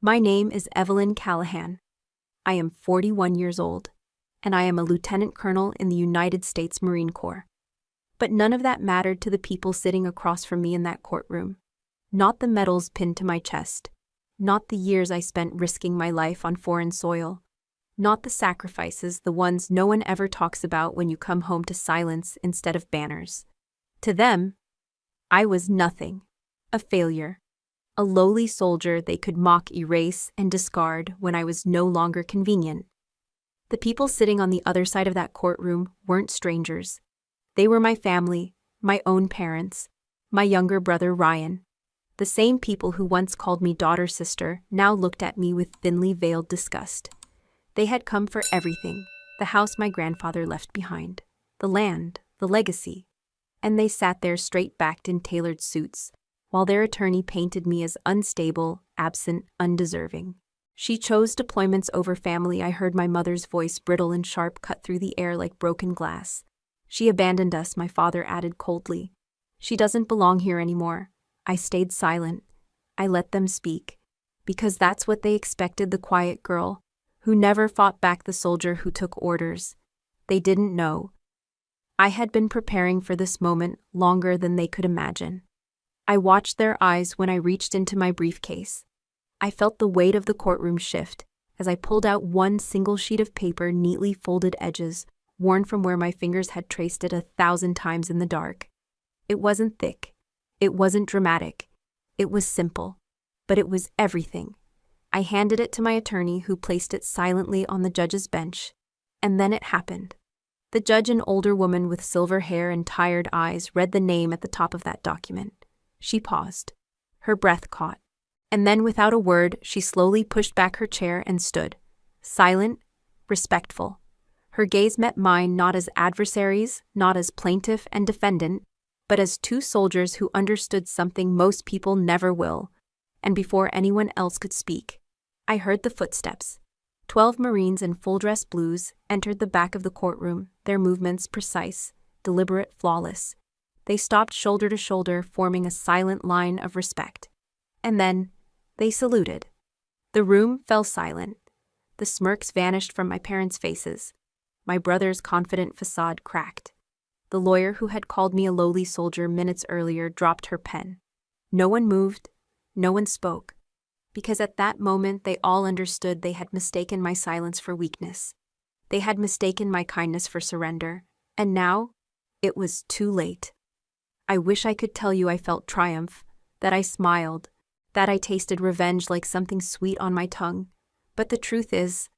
My name is Evelyn Callahan. I am 41 years old, and I am a lieutenant colonel in the United States Marine Corps. But none of that mattered to the people sitting across from me in that courtroom. Not the medals pinned to my chest. Not the years I spent risking my life on foreign soil. Not the sacrifices, the ones no one ever talks about when you come home to silence instead of banners. To them, I was nothing. A failure. A lowly soldier they could mock, erase, and discard when I was no longer convenient. The people sitting on the other side of that courtroom weren't strangers. They were my family, my own parents, my younger brother Ryan. The same people who once called me daughter-sister now looked at me with thinly veiled disgust. They had come for everything: the house my grandfather left behind, the land, the legacy. And they sat there straight-backed in tailored suits, while their attorney painted me as unstable, absent, undeserving. She chose deployments over family. I heard my mother's voice, brittle and sharp, cut through the air like broken glass. She abandoned us, my father added coldly. She doesn't belong here anymore. I stayed silent. I let them speak. Because that's what they expected, the quiet girl, who never fought back, the soldier who took orders. They didn't know. I had been preparing for this moment longer than they could imagine. I watched their eyes when I reached into my briefcase. I felt the weight of the courtroom shift as I pulled out one single sheet of paper, neatly folded edges, worn from where my fingers had traced it 1,000 times in the dark. It wasn't thick. It wasn't dramatic. It was simple. But it was everything. I handed it to my attorney, who placed it silently on the judge's bench. And then it happened. The judge, an older woman with silver hair and tired eyes, read the name at the top of that document. She paused. Her breath caught. And then, without a word, she slowly pushed back her chair and stood. Silent, respectful. Her gaze met mine, not as adversaries, not as plaintiff and defendant, but as two soldiers who understood something most people never will. And before anyone else could speak, I heard the footsteps. 12 Marines in full-dress blues entered the back of the courtroom, their movements precise, deliberate, flawless. They stopped shoulder to shoulder, forming a silent line of respect. And then, they saluted. The room fell silent. The smirks vanished from my parents' faces. My brother's confident facade cracked. The lawyer who had called me a lowly soldier minutes earlier dropped her pen. No one moved. No one spoke. Because at that moment they all understood they had mistaken my silence for weakness. They had mistaken my kindness for surrender. And now, it was too late. I wish I could tell you I felt triumph, that I smiled, that I tasted revenge like something sweet on my tongue. But the truth is,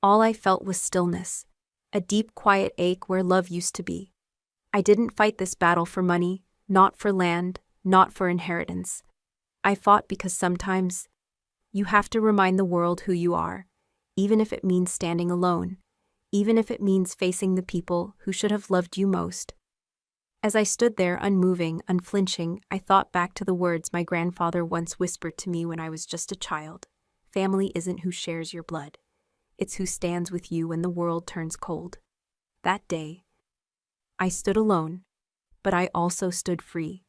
all I felt was stillness, a deep, quiet ache where love used to be. I didn't fight this battle for money, not for land, not for inheritance. I fought because sometimes you have to remind the world who you are, even if it means standing alone, even if it means facing the people who should have loved you most. As I stood there, unmoving, unflinching, I thought back to the words my grandfather once whispered to me when I was just a child. Family isn't who shares your blood. It's who stands with you when the world turns cold. That day, I stood alone, but I also stood free.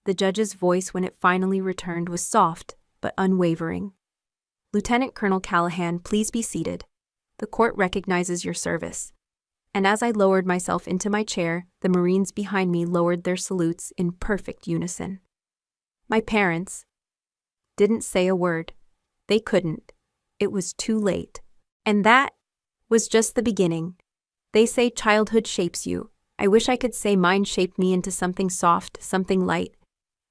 The judge's voice, when it finally returned, was soft but unwavering. Lieutenant Colonel Callahan, please be seated. The court recognizes your service. And as I lowered myself into my chair, the Marines behind me lowered their salutes in perfect unison. My parents didn't say a word. They couldn't. It was too late. And that was just the beginning. They say childhood shapes you. I wish I could say mine shaped me into something soft, something light.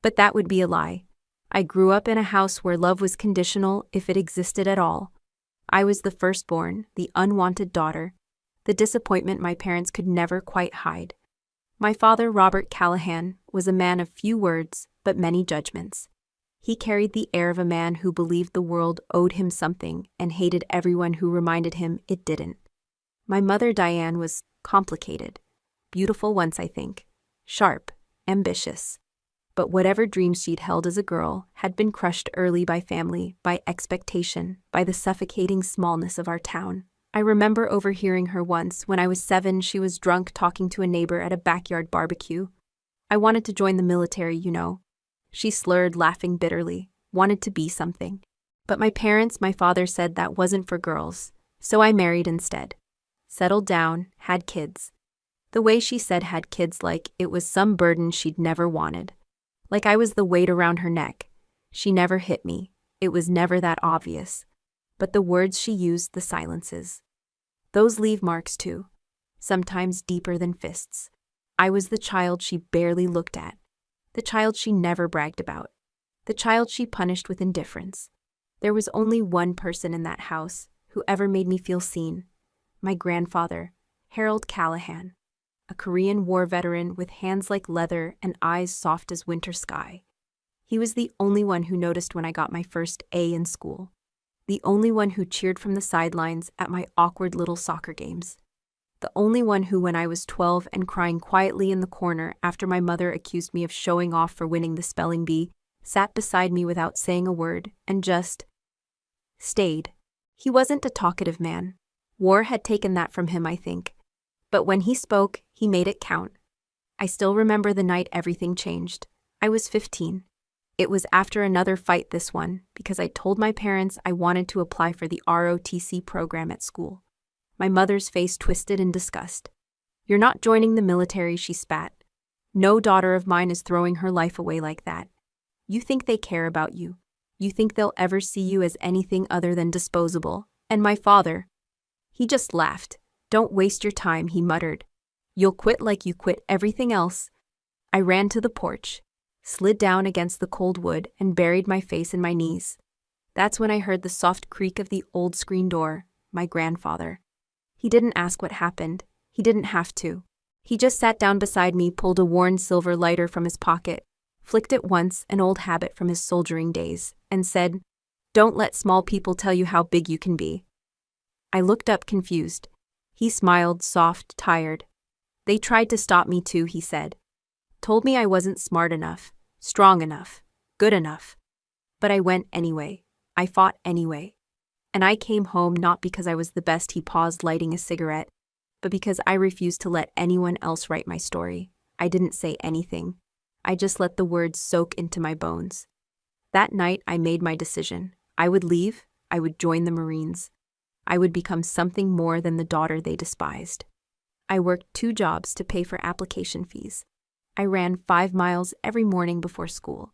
But that would be a lie. I grew up in a house where love was conditional, if it existed at all. I was the firstborn, the unwanted daughter, the disappointment my parents could never quite hide. My father, Robert Callahan, was a man of few words but many judgments. He carried the air of a man who believed the world owed him something and hated everyone who reminded him it didn't. My mother, Diane, was complicated. Beautiful once, I think. Sharp, ambitious. But whatever dreams she'd held as a girl had been crushed early by family, by expectation, by the suffocating smallness of our town. I remember overhearing her once. When I was 7, she was drunk talking to a neighbor at a backyard barbecue. I wanted to join the military, you know. She slurred, laughing bitterly. Wanted to be something. But my father said that wasn't for girls, so I married instead. Settled down, had kids. The way she said had kids like it was some burden she'd never wanted. Like I was the weight around her neck. She never hit me. It was never that obvious. But the words she used, the silences. Those leave marks too. Sometimes deeper than fists. I was the child she barely looked at. The child she never bragged about. The child she punished with indifference. There was only one person in that house who ever made me feel seen. My grandfather, Harold Callahan. A Korean War veteran with hands like leather and eyes soft as winter sky. He was the only one who noticed when I got my first A in school. The only one who cheered from the sidelines at my awkward little soccer games. The only one who, when I was 12 and crying quietly in the corner after my mother accused me of showing off for winning the spelling bee, sat beside me without saying a word and just stayed. He wasn't a talkative man. War had taken that from him, I think. But when he spoke, he made it count. I still remember the night everything changed. I was 15. It was after another fight, this one, because I told my parents I wanted to apply for the ROTC program at school. My mother's face twisted in disgust. "You're not joining the military," she spat. "No daughter of mine is throwing her life away like that. You think they care about you. You think they'll ever see you as anything other than disposable." And my father, he just laughed. "Don't waste your time," he muttered. "You'll quit like you quit everything else." I ran to the porch, slid down against the cold wood, and buried my face in my knees. That's when I heard the soft creak of the old screen door, my grandfather. He didn't ask what happened. He didn't have to. He just sat down beside me, pulled a worn silver lighter from his pocket, flicked it once, an old habit from his soldiering days, and said, "Don't let small people tell you how big you can be." I looked up confused. He smiled, soft, tired. "They tried to stop me too," he said. Told me I wasn't smart enough, strong enough, good enough. But I went anyway. I fought anyway. And I came home not because I was the best, he paused, lighting a cigarette, but because I refused to let anyone else write my story. I didn't say anything. I just let the words soak into my bones. That night, I made my decision. I would leave. I would join the Marines. I would become something more than the daughter they despised. I worked 2 jobs to pay for application fees. I ran 5 miles every morning before school.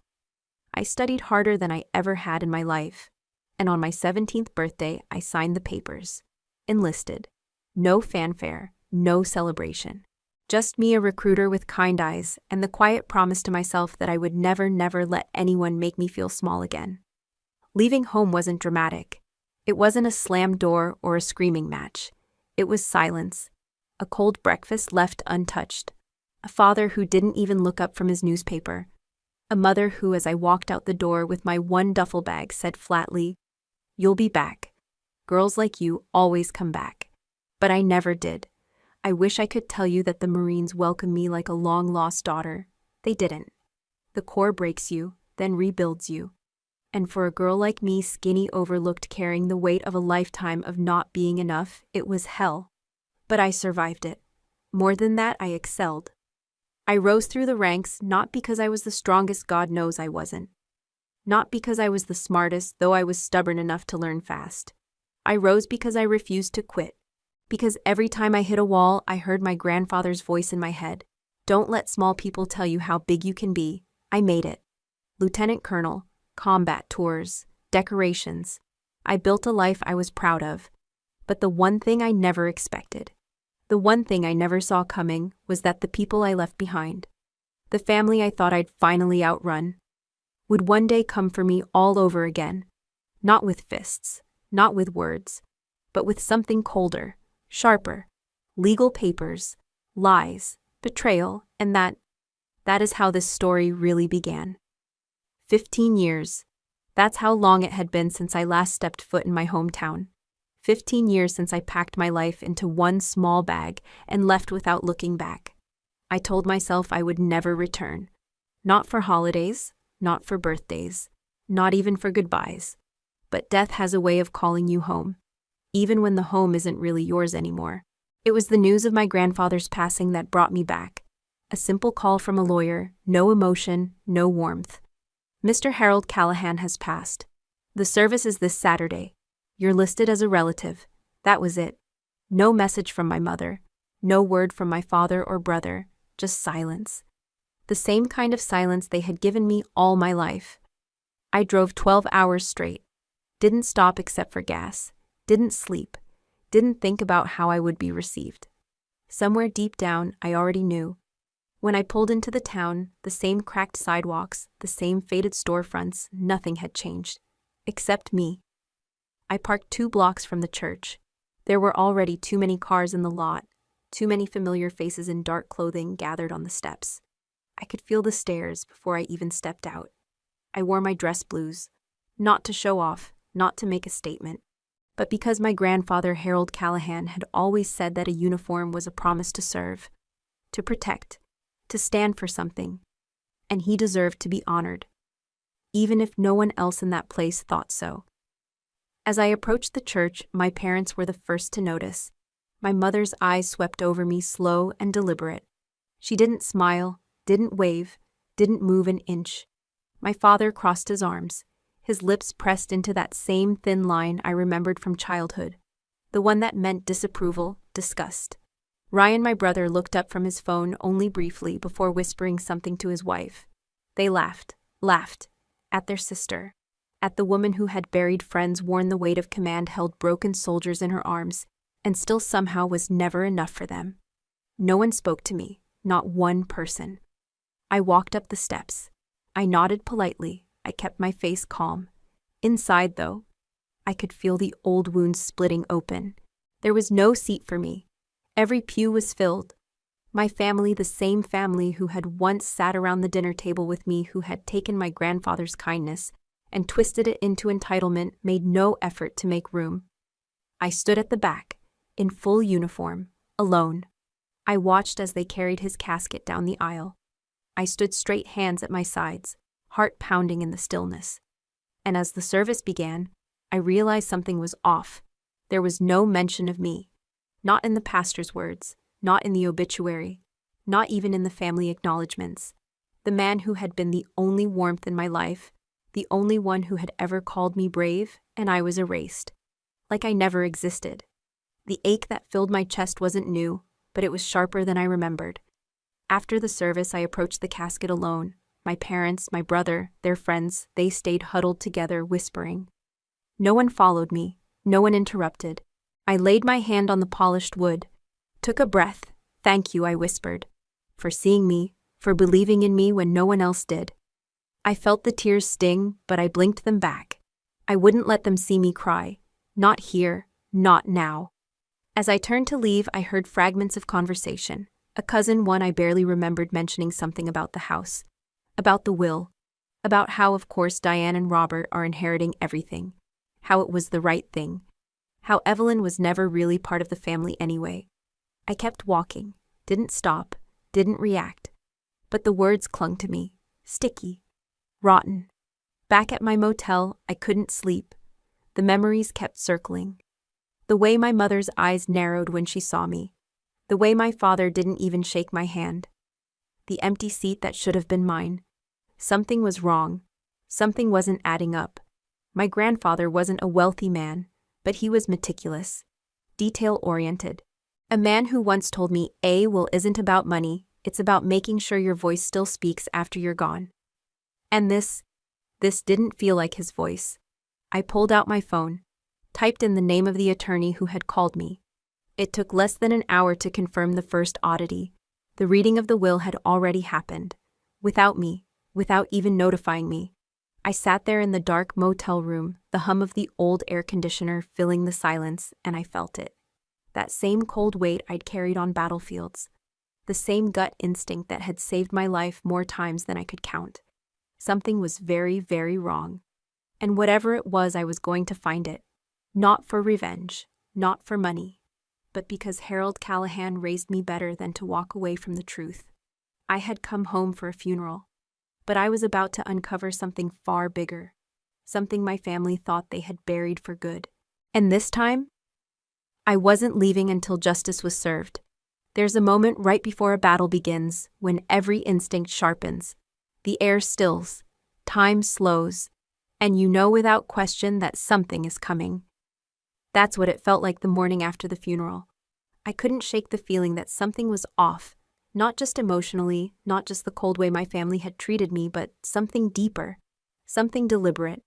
I studied harder than I ever had in my life. And on my 17th birthday, I signed the papers. Enlisted. No fanfare, no celebration. Just me, a recruiter with kind eyes, and the quiet promise to myself that I would never let anyone make me feel small again. Leaving home wasn't dramatic. It wasn't a slammed door or a screaming match. It was silence. A cold breakfast left untouched. A father who didn't even look up from his newspaper. A mother who, as I walked out the door with my one duffel bag, said flatly, "You'll be back. Girls like you always come back." But I never did. I wish I could tell you that the Marines welcomed me like a long-lost daughter. They didn't. The Corps breaks you, then rebuilds you. And for a girl like me, skinny, overlooked, carrying the weight of a lifetime of not being enough, it was hell. But I survived it. More than that, I excelled. I rose through the ranks not because I was the strongest, God knows I wasn't. Not because I was the smartest, though I was stubborn enough to learn fast. I rose because I refused to quit. Because every time I hit a wall, I heard my grandfather's voice in my head. "Don't let small people tell you how big you can be." I made it. Lieutenant Colonel, combat tours, decorations. I built a life I was proud of. But the one thing I never expected, the one thing I never saw coming, was that the people I left behind, the family I thought I'd finally outrun, would one day come for me all over again. Not with fists, not with words, but with something colder, sharper. Legal papers, lies, betrayal, and that is how this story really began. 15 years. That's how long it had been since I last stepped foot in my hometown. 15 years since I packed my life into one small bag and left without looking back. I told myself I would never return. Not for holidays, not for birthdays, not even for goodbyes. But death has a way of calling you home, even when the home isn't really yours anymore. It was the news of my grandfather's passing that brought me back. A simple call from a lawyer, no emotion, no warmth. "Mr. Harold Callahan has passed." The service is this Saturday. You're listed as a relative. That was it. No message from my mother. No word from my father or brother. Just silence. The same kind of silence they had given me all my life. I drove 12 hours straight. Didn't stop except for gas. Didn't sleep. Didn't think about how I would be received. Somewhere deep down, I already knew. When I pulled into the town, the same cracked sidewalks, the same faded storefronts, nothing had changed. Except me. I parked 2 blocks from the church. There were already too many cars in the lot, too many familiar faces in dark clothing gathered on the steps. I could feel the stares before I even stepped out. I wore my dress blues, not to show off, not to make a statement, but because my grandfather Harold Callahan had always said that a uniform was a promise to serve, to protect, to stand for something, and he deserved to be honored, even if no one else in that place thought so. As I approached the church, my parents were the first to notice. My mother's eyes swept over me, slow and deliberate. She didn't smile, didn't wave, didn't move an inch. My father crossed his arms, his lips pressed into that same thin line I remembered from childhood, the one that meant disapproval, disgust. Ryan, my brother, looked up from his phone only briefly before whispering something to his wife. They laughed, at their sister, at the woman who had buried friends, worn the weight of command, held broken soldiers in her arms, and still somehow was never enough for them. No one spoke to me, not one person. I walked up the steps. I nodded politely. I kept my face calm. Inside, though, I could feel the old wounds splitting open. There was no seat for me. Every pew was filled. My family, the same family who had once sat around the dinner table with me, who had taken my grandfather's kindness and twisted it into entitlement, made no effort to make room. I stood at the back, in full uniform, alone. I watched as they carried his casket down the aisle. I stood straight, hands at my sides, heart pounding in the stillness. And as the service began, I realized something was off. There was no mention of me. Not in the pastor's words, not in the obituary, not even in the family acknowledgments. The man who had been the only warmth in my life, the only one who had ever called me brave, and I was erased. Like I never existed. The ache that filled my chest wasn't new, but it was sharper than I remembered. After the service, I approached the casket alone. My parents, my brother, their friends, they stayed huddled together, whispering. No one followed me. No one interrupted. I laid my hand on the polished wood, took a breath. Thank you, I whispered, for seeing me, for believing in me when no one else did. I felt the tears sting, but I blinked them back. I wouldn't let them see me cry. Not here, not now. As I turned to leave, I heard fragments of conversation. A cousin, one I barely remembered, mentioning something about the house, about the will, about how, of course, Diane and Robert are inheriting everything, how it was the right thing, how Evelyn was never really part of the family anyway. I kept walking, didn't stop, didn't react, but the words clung to me, sticky, rotten. Back at my motel, I couldn't sleep. The memories kept circling. The way my mother's eyes narrowed when she saw me. The way my father didn't even shake my hand. The empty seat that should have been mine. Something was wrong. Something wasn't adding up. My grandfather wasn't a wealthy man, but he was meticulous, detail-oriented. A man who once told me, "Will isn't about money, it's about making sure your voice still speaks after you're gone." And this didn't feel like his voice. I pulled out my phone, typed in the name of the attorney who had called me. It took less than an hour to confirm the first oddity. The reading of the will had already happened, without me, without even notifying me. I sat there in the dark motel room, the hum of the old air conditioner filling the silence, and I felt it. That same cold weight I'd carried on battlefields. The same gut instinct that had saved my life more times than I could count. Something was very, very wrong. And whatever it was, I was going to find it. Not for revenge, not for money, but because Harold Callahan raised me better than to walk away from the truth. I had come home for a funeral, but I was about to uncover something far bigger, something my family thought they had buried for good. And this time, I wasn't leaving until justice was served. There's a moment right before a battle begins when every instinct sharpens, the air stills, time slows, And you know without question that something is coming. That's what it felt like the morning after the funeral. I couldn't shake the feeling that something was off, not just emotionally, not just the cold way my family had treated me, but something deeper, something deliberate.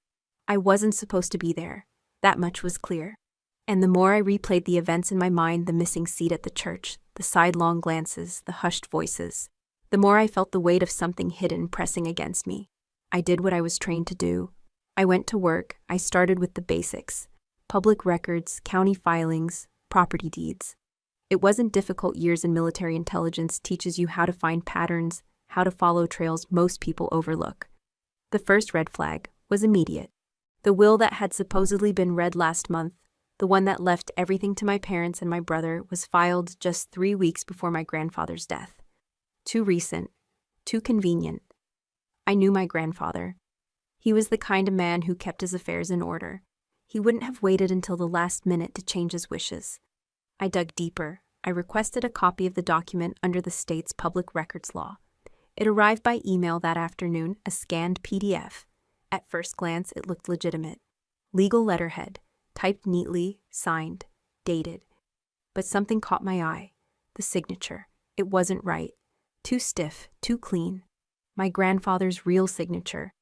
I wasn't supposed to be there. That much was clear. And the more I replayed the events in my mind, the missing seat at the church, the sidelong glances, the hushed voices, the more I felt the weight of something hidden pressing against me. I did what I was trained to do. I went to work. I started with the basics: public records, county filings, property deeds. It wasn't difficult. Years in military intelligence teaches you how to find patterns, how to follow trails most people overlook. The first red flag was immediate. The will that had supposedly been read last month, the one that left everything to my parents and my brother, was filed just 3 weeks before my grandfather's death. Too recent, too convenient. I knew my grandfather. He was the kind of man who kept his affairs in order. He wouldn't have waited until the last minute to change his wishes. I dug deeper. I requested a copy of the document under the state's public records law. It arrived by email that afternoon, a scanned PDF. At first glance, it looked legitimate. Legal letterhead, typed neatly, signed, dated. But something caught my eye. The signature. It wasn't right. Too stiff, too clean. My grandfather's real signature.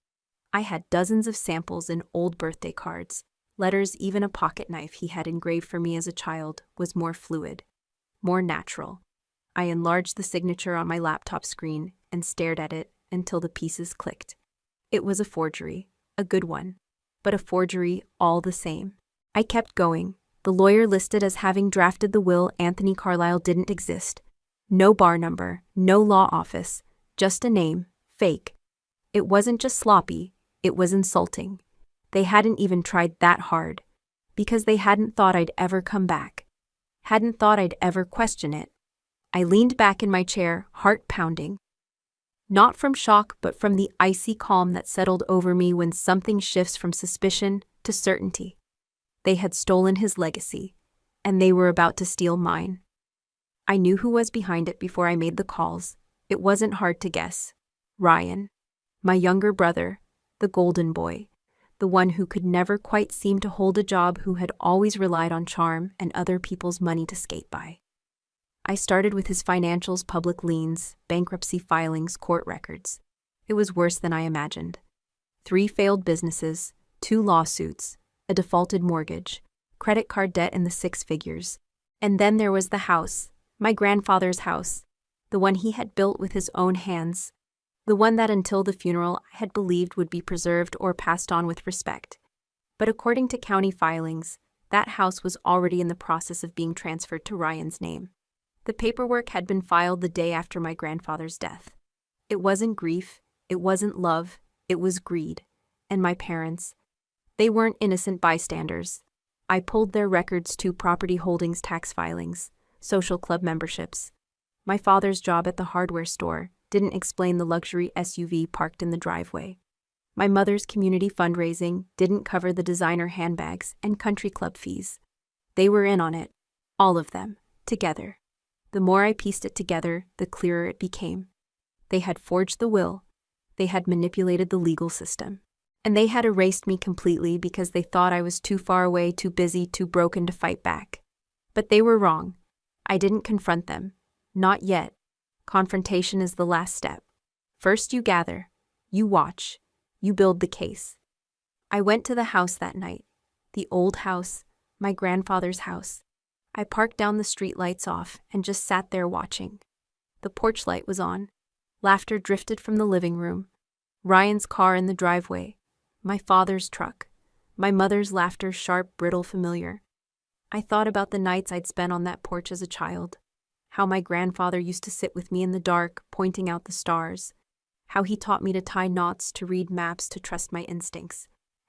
I had dozens of samples in old birthday cards, letters, even a pocket knife he had engraved for me as a child was more fluid, more natural. I enlarged the signature on my laptop screen and stared at it until the pieces clicked. It was a forgery, a good one, but a forgery all the same. I kept going. The lawyer listed as having drafted the will, Anthony Carlisle, didn't exist. No bar number, no law office, just a name, fake. It wasn't just sloppy, it was insulting. They hadn't even tried that hard, because they hadn't thought I'd ever come back, hadn't thought I'd ever question it. I leaned back in my chair, heart pounding. Not from shock, but from the icy calm that settled over me when something shifts from suspicion to certainty. They had stolen his legacy, and they were about to steal mine. I knew who was behind it before I made the calls. It wasn't hard to guess. Ryan, my younger brother, the golden boy, the one who could never quite seem to hold a job, who had always relied on charm and other people's money to skate by. I started with his financials, public liens, bankruptcy filings, court records. It was worse than I imagined. 3 failed businesses, 2 lawsuits, a defaulted mortgage, credit card debt in the 6 figures. And then there was the house, my grandfather's house, the one he had built with his own hands, the one that until the funeral I had believed would be preserved or passed on with respect. But according to county filings, that house was already in the process of being transferred to Ryan's name. The paperwork had been filed the day after my grandfather's death. It wasn't grief, it wasn't love, it was greed. And my parents, they weren't innocent bystanders. I pulled their records: 2 property holdings, tax filings, social club memberships. My father's job at the hardware store didn't explain the luxury SUV parked in the driveway. My mother's community fundraising didn't cover the designer handbags and country club fees. They were in on it, all of them, together. The more I pieced it together, the clearer it became. They had forged the will, they had manipulated the legal system, and they had erased me completely because they thought I was too far away, too busy, too broken to fight back. But they were wrong. I didn't confront them. Not yet. Confrontation is the last step. First you gather, you watch, you build the case. I went to the house that night. The old house, my grandfather's house. I parked down, the street lights off, and just sat there watching. The porch light was on. Laughter drifted from the living room. Ryan's car in the driveway. My father's truck. My mother's laughter, sharp, brittle, familiar. I thought about the nights I'd spent on that porch as a child. How my grandfather used to sit with me in the dark, pointing out the stars. How he taught me to tie knots, to read maps, to trust my instincts.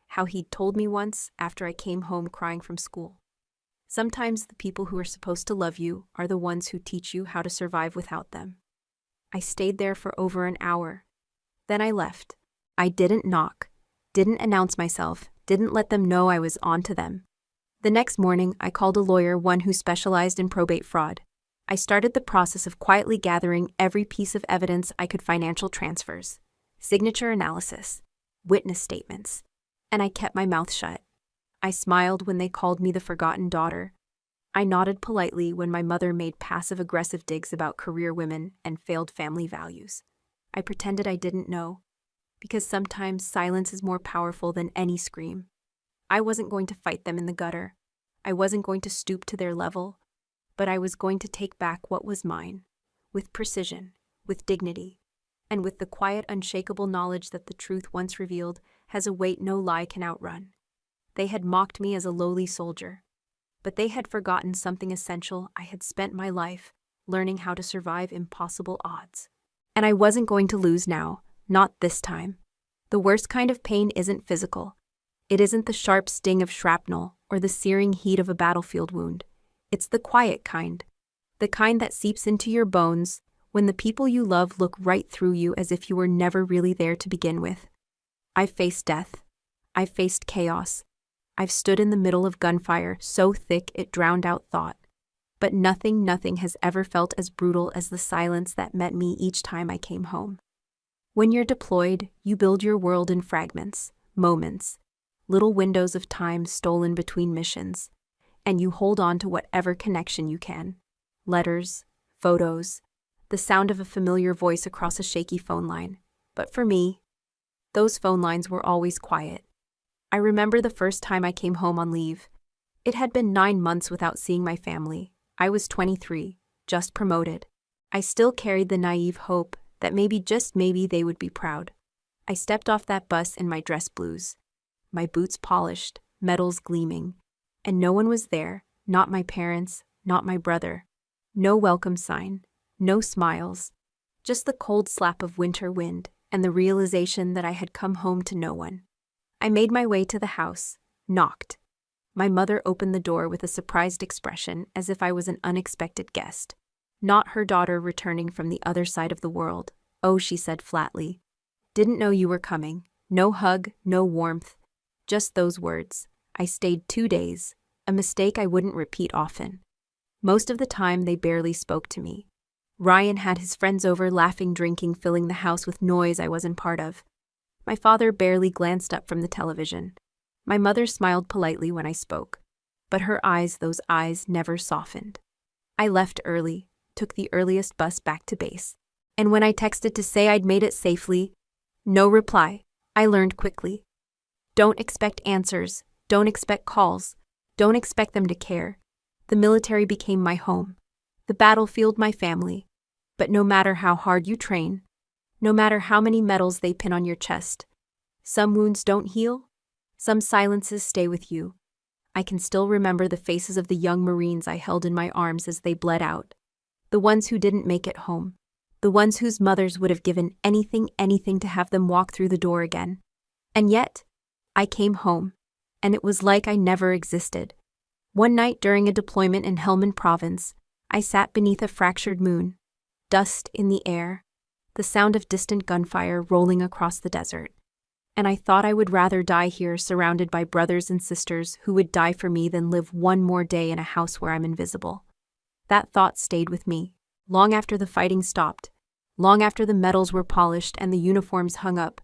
How he'd told me once, after I came home crying from school, sometimes the people who are supposed to love you are the ones who teach you how to survive without them. I stayed there for over an hour. Then I left. I didn't knock, didn't announce myself, didn't let them know I was on to them. The next morning, I called a lawyer, one who specialized in probate fraud. I started the process of quietly gathering every piece of evidence I could: financial transfers, signature analysis, witness statements. and I kept my mouth shut. I smiled when they called me the forgotten daughter. I nodded politely when my mother made passive-aggressive digs about career women and failed family values. I pretended I didn't know, because sometimes silence is more powerful than any scream. I wasn't going to fight them in the gutter. I wasn't going to stoop to their level, but I was going to take back what was mine, with precision, with dignity, and with the quiet, unshakable knowledge that the truth once revealed has a weight no lie can outrun. They had mocked me as a lowly soldier, but they had forgotten something essential. I had spent my life learning how to survive impossible odds. And I wasn't going to lose now, not this time. The worst kind of pain isn't physical. It isn't the sharp sting of shrapnel or the searing heat of a battlefield wound. It's the quiet kind, the kind that seeps into your bones when the people you love look right through you as if you were never really there to begin with. I've faced death. I've faced chaos. I've stood in the middle of gunfire so thick it drowned out thought. But nothing has ever felt as brutal as the silence that met me each time I came home. When you're deployed, you build your world in fragments, moments, little windows of time stolen between missions, and you hold on to whatever connection you can. Letters, photos, the sound of a familiar voice across a shaky phone line. But for me, those phone lines were always quiet. I remember the first time I came home on leave. It had been 9 months without seeing my family. I was 23, just promoted. I still carried the naive hope that maybe, just maybe, they would be proud. I stepped off that bus in my dress blues, my boots polished, medals gleaming, and no one was there, not my parents, not my brother. No welcome sign, no smiles, just the cold slap of winter wind and the realization that I had come home to no one. I made my way to the house, knocked. My mother opened the door with a surprised expression as if I was an unexpected guest. Not her daughter returning from the other side of the world. Oh, she said flatly. Didn't know you were coming. No hug, no warmth. Just those words. I stayed 2 days, a mistake I wouldn't repeat often. Most of the time they barely spoke to me. Ryan had his friends over, laughing, drinking, filling the house with noise I wasn't part of. My father barely glanced up from the television. My mother smiled politely when I spoke, but her eyes, those eyes, never softened. I left early, took the earliest bus back to base, and when I texted to say I'd made it safely, no reply. I learned quickly. Don't expect answers, don't expect calls, don't expect them to care. The military became my home, the battlefield my family. But no matter how hard you train, no matter how many medals they pin on your chest, some wounds don't heal, some silences stay with you. I can still remember the faces of the young Marines I held in my arms as they bled out. The ones who didn't make it home. The ones whose mothers would have given anything to have them walk through the door again. And yet, I came home, and it was like I never existed. One night during a deployment in Helmand Province, I sat beneath a fractured moon, dust in the air, the sound of distant gunfire rolling across the desert. And I thought I would rather die here surrounded by brothers and sisters who would die for me than live one more day in a house where I'm invisible. That thought stayed with me, long after the fighting stopped, long after the medals were polished and the uniforms hung up.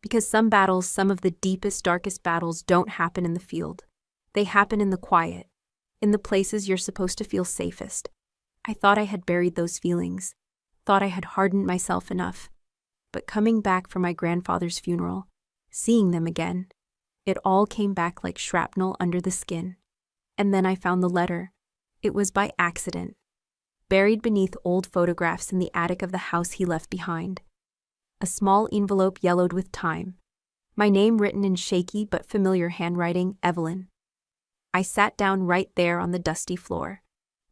Because some battles, some of the deepest, darkest battles, don't happen in the field. They happen in the quiet, in the places you're supposed to feel safest. I thought I had buried those feelings, thought I had hardened myself enough. But coming back from my grandfather's funeral, seeing them again, it all came back like shrapnel under the skin. And then I found the letter. It was by accident, buried beneath old photographs in the attic of the house he left behind. A small envelope yellowed with time. My name written in shaky but familiar handwriting, Evelyn. I sat down right there on the dusty floor.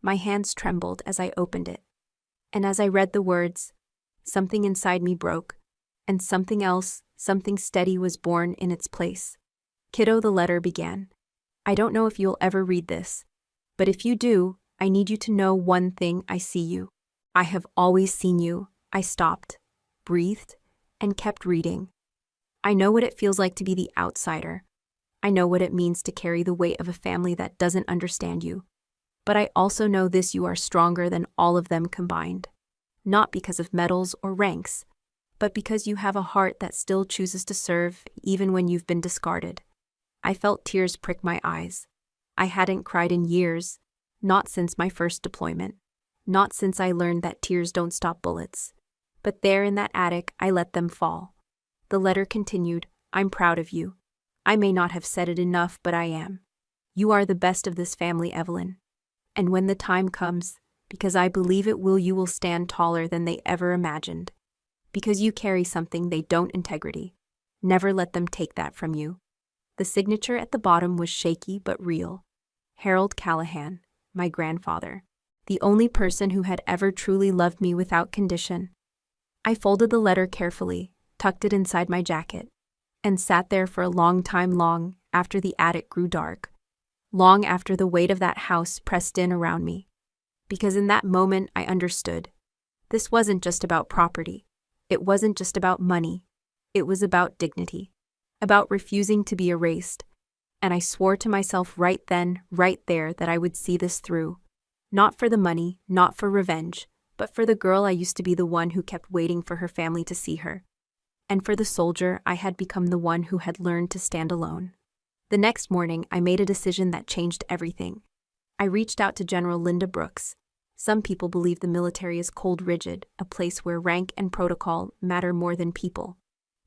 My hands trembled as I opened it. And as I read the words, something inside me broke, and something else, something steady, was born in its place. Kiddo, the letter began. I don't know if you'll ever read this, but if you do, I need you to know one thing. I see you. I have always seen you. I stopped, breathed, and kept reading. I know what it feels like to be the outsider. I know what it means to carry the weight of a family that doesn't understand you. But I also know this: you are stronger than all of them combined. Not because of medals or ranks, but because you have a heart that still chooses to serve even when you've been discarded. I felt tears prick my eyes. I hadn't cried in years, not since my first deployment, not since I learned that tears don't stop bullets. But there in that attic, I let them fall. The letter continued, "I'm proud of you. I may not have said it enough, but I am. You are the best of this family, Evelyn. And when the time comes, because I believe it will, you will stand taller than they ever imagined. Because you carry something they don't, integrity. Never let them take that from you." The signature at the bottom was shaky but real. Harold Callahan, my grandfather, the only person who had ever truly loved me without condition. I folded the letter carefully, tucked it inside my jacket, and sat there for a long time, long after the attic grew dark, long after the weight of that house pressed in around me. Because in that moment I understood. This wasn't just about property. It wasn't just about money. It was about dignity, about refusing to be erased. And I swore to myself right then, right there, that I would see this through. Not for the money, not for revenge, but for the girl I used to be, the one who kept waiting for her family to see her. And for the soldier I had become, the one who had learned to stand alone. The next morning, I made a decision that changed everything. I reached out to General Linda Brooks. Some people believe the military is cold, rigid, a place where rank and protocol matter more than people.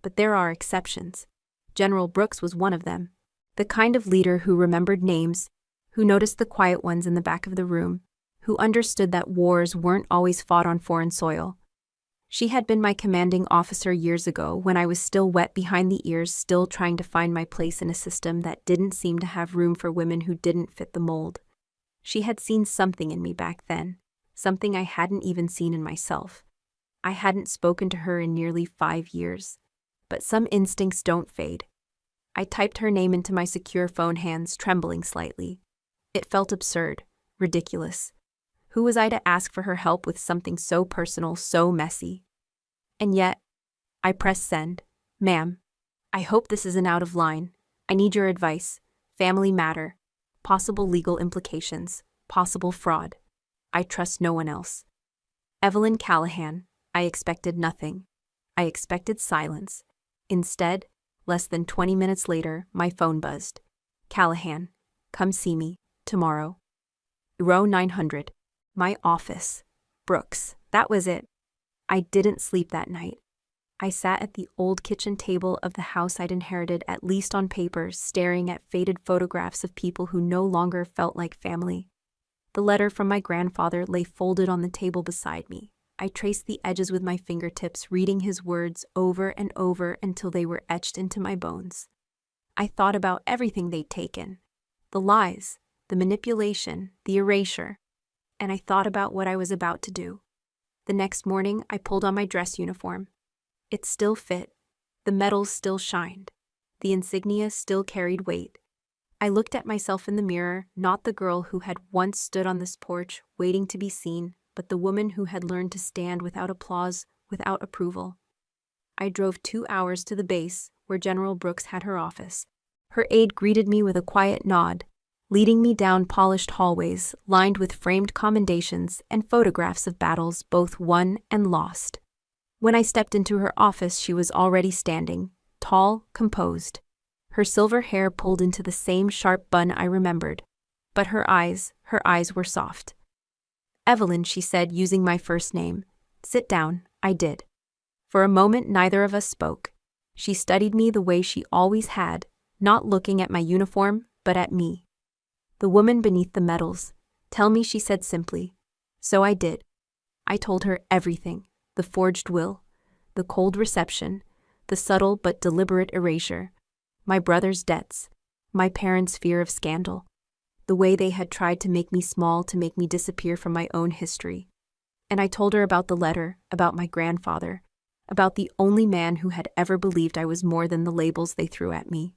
But there are exceptions. General Brooks was one of them. The kind of leader who remembered names, who noticed the quiet ones in the back of the room, who understood that wars weren't always fought on foreign soil. She had been my commanding officer years ago, when I was still wet behind the ears, still trying to find my place in a system that didn't seem to have room for women who didn't fit the mold. She had seen something in me back then, something I hadn't even seen in myself. I hadn't spoken to her in nearly 5 years. But some instincts don't fade. I typed her name into my secure phone, hands trembling slightly. It felt absurd, ridiculous. Who was I to ask for her help with something so personal, so messy? And yet, I pressed send. "Ma'am, I hope this isn't out of line. I need your advice. Family matter. Possible legal implications. Possible fraud. I trust no one else. Evelyn Callahan." I expected nothing. I expected silence. Instead, less than 20 minutes later, my phone buzzed. "Callahan, come see me, tomorrow. Row 900. My office. Brooks." That was it. I didn't sleep that night. I sat at the old kitchen table of the house I'd inherited, at least on paper, staring at faded photographs of people who no longer felt like family. The letter from my grandfather lay folded on the table beside me. I traced the edges with my fingertips, reading his words over and over until they were etched into my bones. I thought about everything they'd taken. The lies, the manipulation, the erasure. And I thought about what I was about to do. The next morning, I pulled on my dress uniform. It still fit. The medals still shined. The insignia still carried weight. I looked at myself in the mirror, not the girl who had once stood on this porch, waiting to be seen, but the woman who had learned to stand without applause, without approval. I drove 2 hours to the base, where General Brooks had her office. Her aide greeted me with a quiet nod, leading me down polished hallways lined with framed commendations and photographs of battles both won and lost. When I stepped into her office, she was already standing, tall, composed. Her silver hair pulled into the same sharp bun I remembered. But her eyes were soft. "Evelyn," she said, using my first name. "Sit down." I did. For a moment, neither of us spoke. She studied me the way she always had, not looking at my uniform, but at me. "The woman beneath the medals. Tell me," she said simply. So I did. I told her everything: the forged will, the cold reception, the subtle but deliberate erasure, my brother's debts, my parents' fear of scandal, the way they had tried to make me small, to make me disappear from my own history. And I told her about the letter, about my grandfather, about the only man who had ever believed I was more than the labels they threw at me.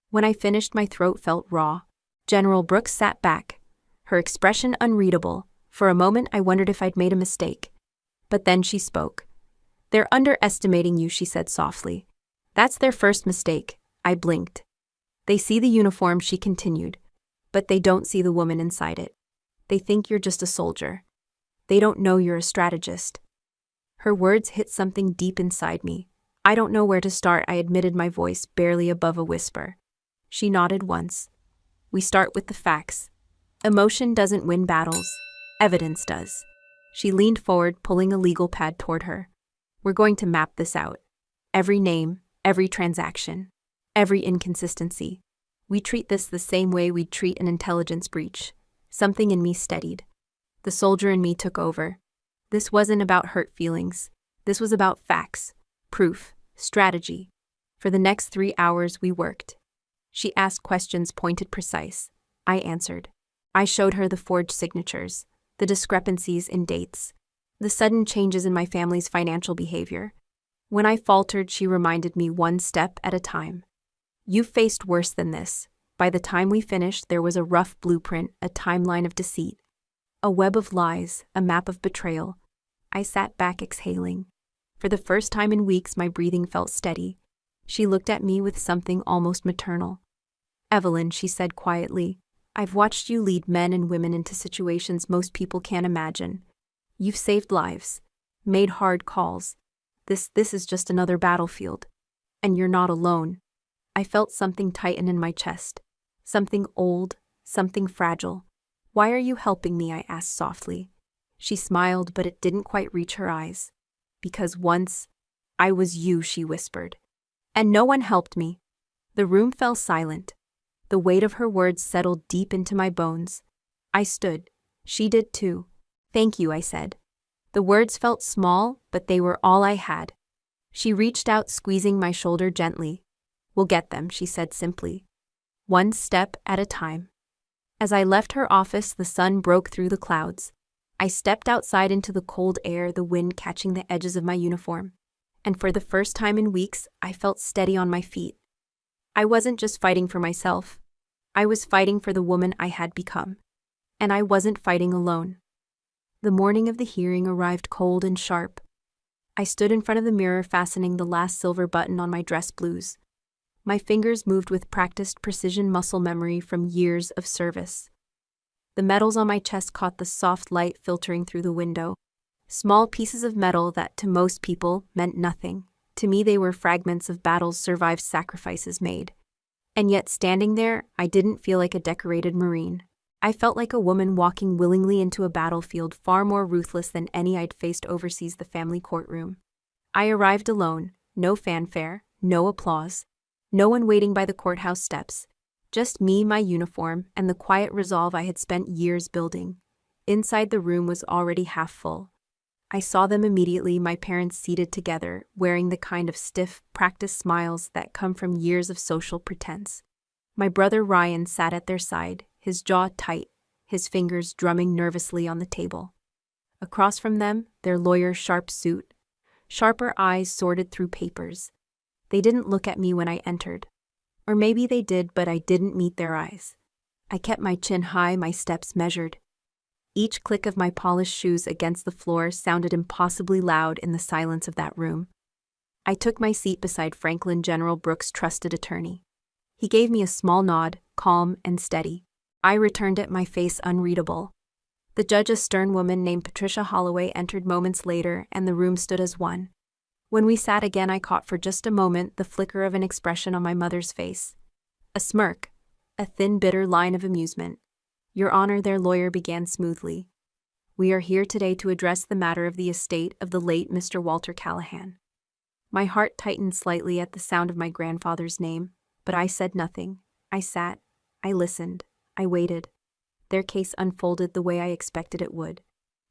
When I finished, my throat felt raw. General Brooks sat back, her expression unreadable. For a moment, I wondered if I'd made a mistake. But then she spoke. "They're underestimating you," she said softly. "That's their first mistake." I blinked. "They see the uniform," she continued, "but they don't see the woman inside it. They think you're just a soldier. They don't know you're a strategist." Her words hit something deep inside me. "I don't know where to start," I admitted, my voice barely above a whisper. She nodded once. We start with the facts. Emotion doesn't win battles. Evidence does. She leaned forward, pulling a legal pad toward her. We're going to map this out. Every name, every transaction, every inconsistency. We treat this the same way we'd treat an intelligence breach. Something in me steadied. The soldier in me took over. This wasn't about hurt feelings. This was about facts, proof, strategy. For the next 3 hours, we worked. She asked questions pointed precise. I answered. I showed her the forged signatures, the discrepancies in dates, the sudden changes in my family's financial behavior. When I faltered, she reminded me one step at a time. You've faced worse than this. By the time we finished, there was a rough blueprint, a timeline of deceit, a web of lies, a map of betrayal. I sat back, exhaling. For the first time in weeks, my breathing felt steady. She looked at me with something almost maternal. Evelyn, she said quietly, I've watched you lead men and women into situations most people can't imagine. You've saved lives, made hard calls. This is just another battlefield. And you're not alone. I felt something tighten in my chest. Something old, something fragile. Why are you helping me? I asked softly. She smiled, but it didn't quite reach her eyes. Because once, I was you, she whispered. And no one helped me. The room fell silent. The weight of her words settled deep into my bones. I stood. She did too. Thank you, I said. The words felt small, but they were all I had. She reached out, squeezing my shoulder gently. We'll get them, she said simply. One step at a time. As I left her office, the sun broke through the clouds. I stepped outside into the cold air, the wind catching the edges of my uniform. And for the first time in weeks, I felt steady on my feet. I wasn't just fighting for myself. I was fighting for the woman I had become. And I wasn't fighting alone. The morning of the hearing arrived cold and sharp. I stood in front of the mirror, fastening the last silver button on my dress blues. My fingers moved with practiced precision, muscle memory from years of service. The metals on my chest caught the soft light filtering through the window. Small pieces of metal that to most people meant nothing. To me, they were fragments of battles survived, sacrifices made. And yet, standing there, I didn't feel like a decorated Marine. I felt like a woman walking willingly into a battlefield far more ruthless than any I'd faced overseas, the family courtroom. I arrived alone, no fanfare, no applause, no one waiting by the courthouse steps. Just me, my uniform, and the quiet resolve I had spent years building. Inside, the room was already half full. I saw them immediately, my parents seated together, wearing the kind of stiff, practiced smiles that come from years of social pretense. My brother Ryan sat at their side, his jaw tight, his fingers drumming nervously on the table. Across from them, their lawyer's sharp suit. Sharper eyes sorted through papers. They didn't look at me when I entered. Or maybe they did, but I didn't meet their eyes. I kept my chin high, my steps measured. Each click of my polished shoes against the floor sounded impossibly loud in the silence of that room. I took my seat beside Franklin, General Brooks' trusted attorney. He gave me a small nod, calm and steady. I returned it, my face unreadable. The judge, a stern woman named Patricia Holloway, entered moments later, and the room stood as one. When we sat again, I caught for just a moment the flicker of an expression on my mother's face. A smirk, a thin, bitter line of amusement. Your Honor, their lawyer began smoothly. We are here today to address the matter of the estate of the late Mr. Walter Callahan. My heart tightened slightly at the sound of my grandfather's name, but I said nothing. I sat, I listened, I waited. Their case unfolded the way I expected it would.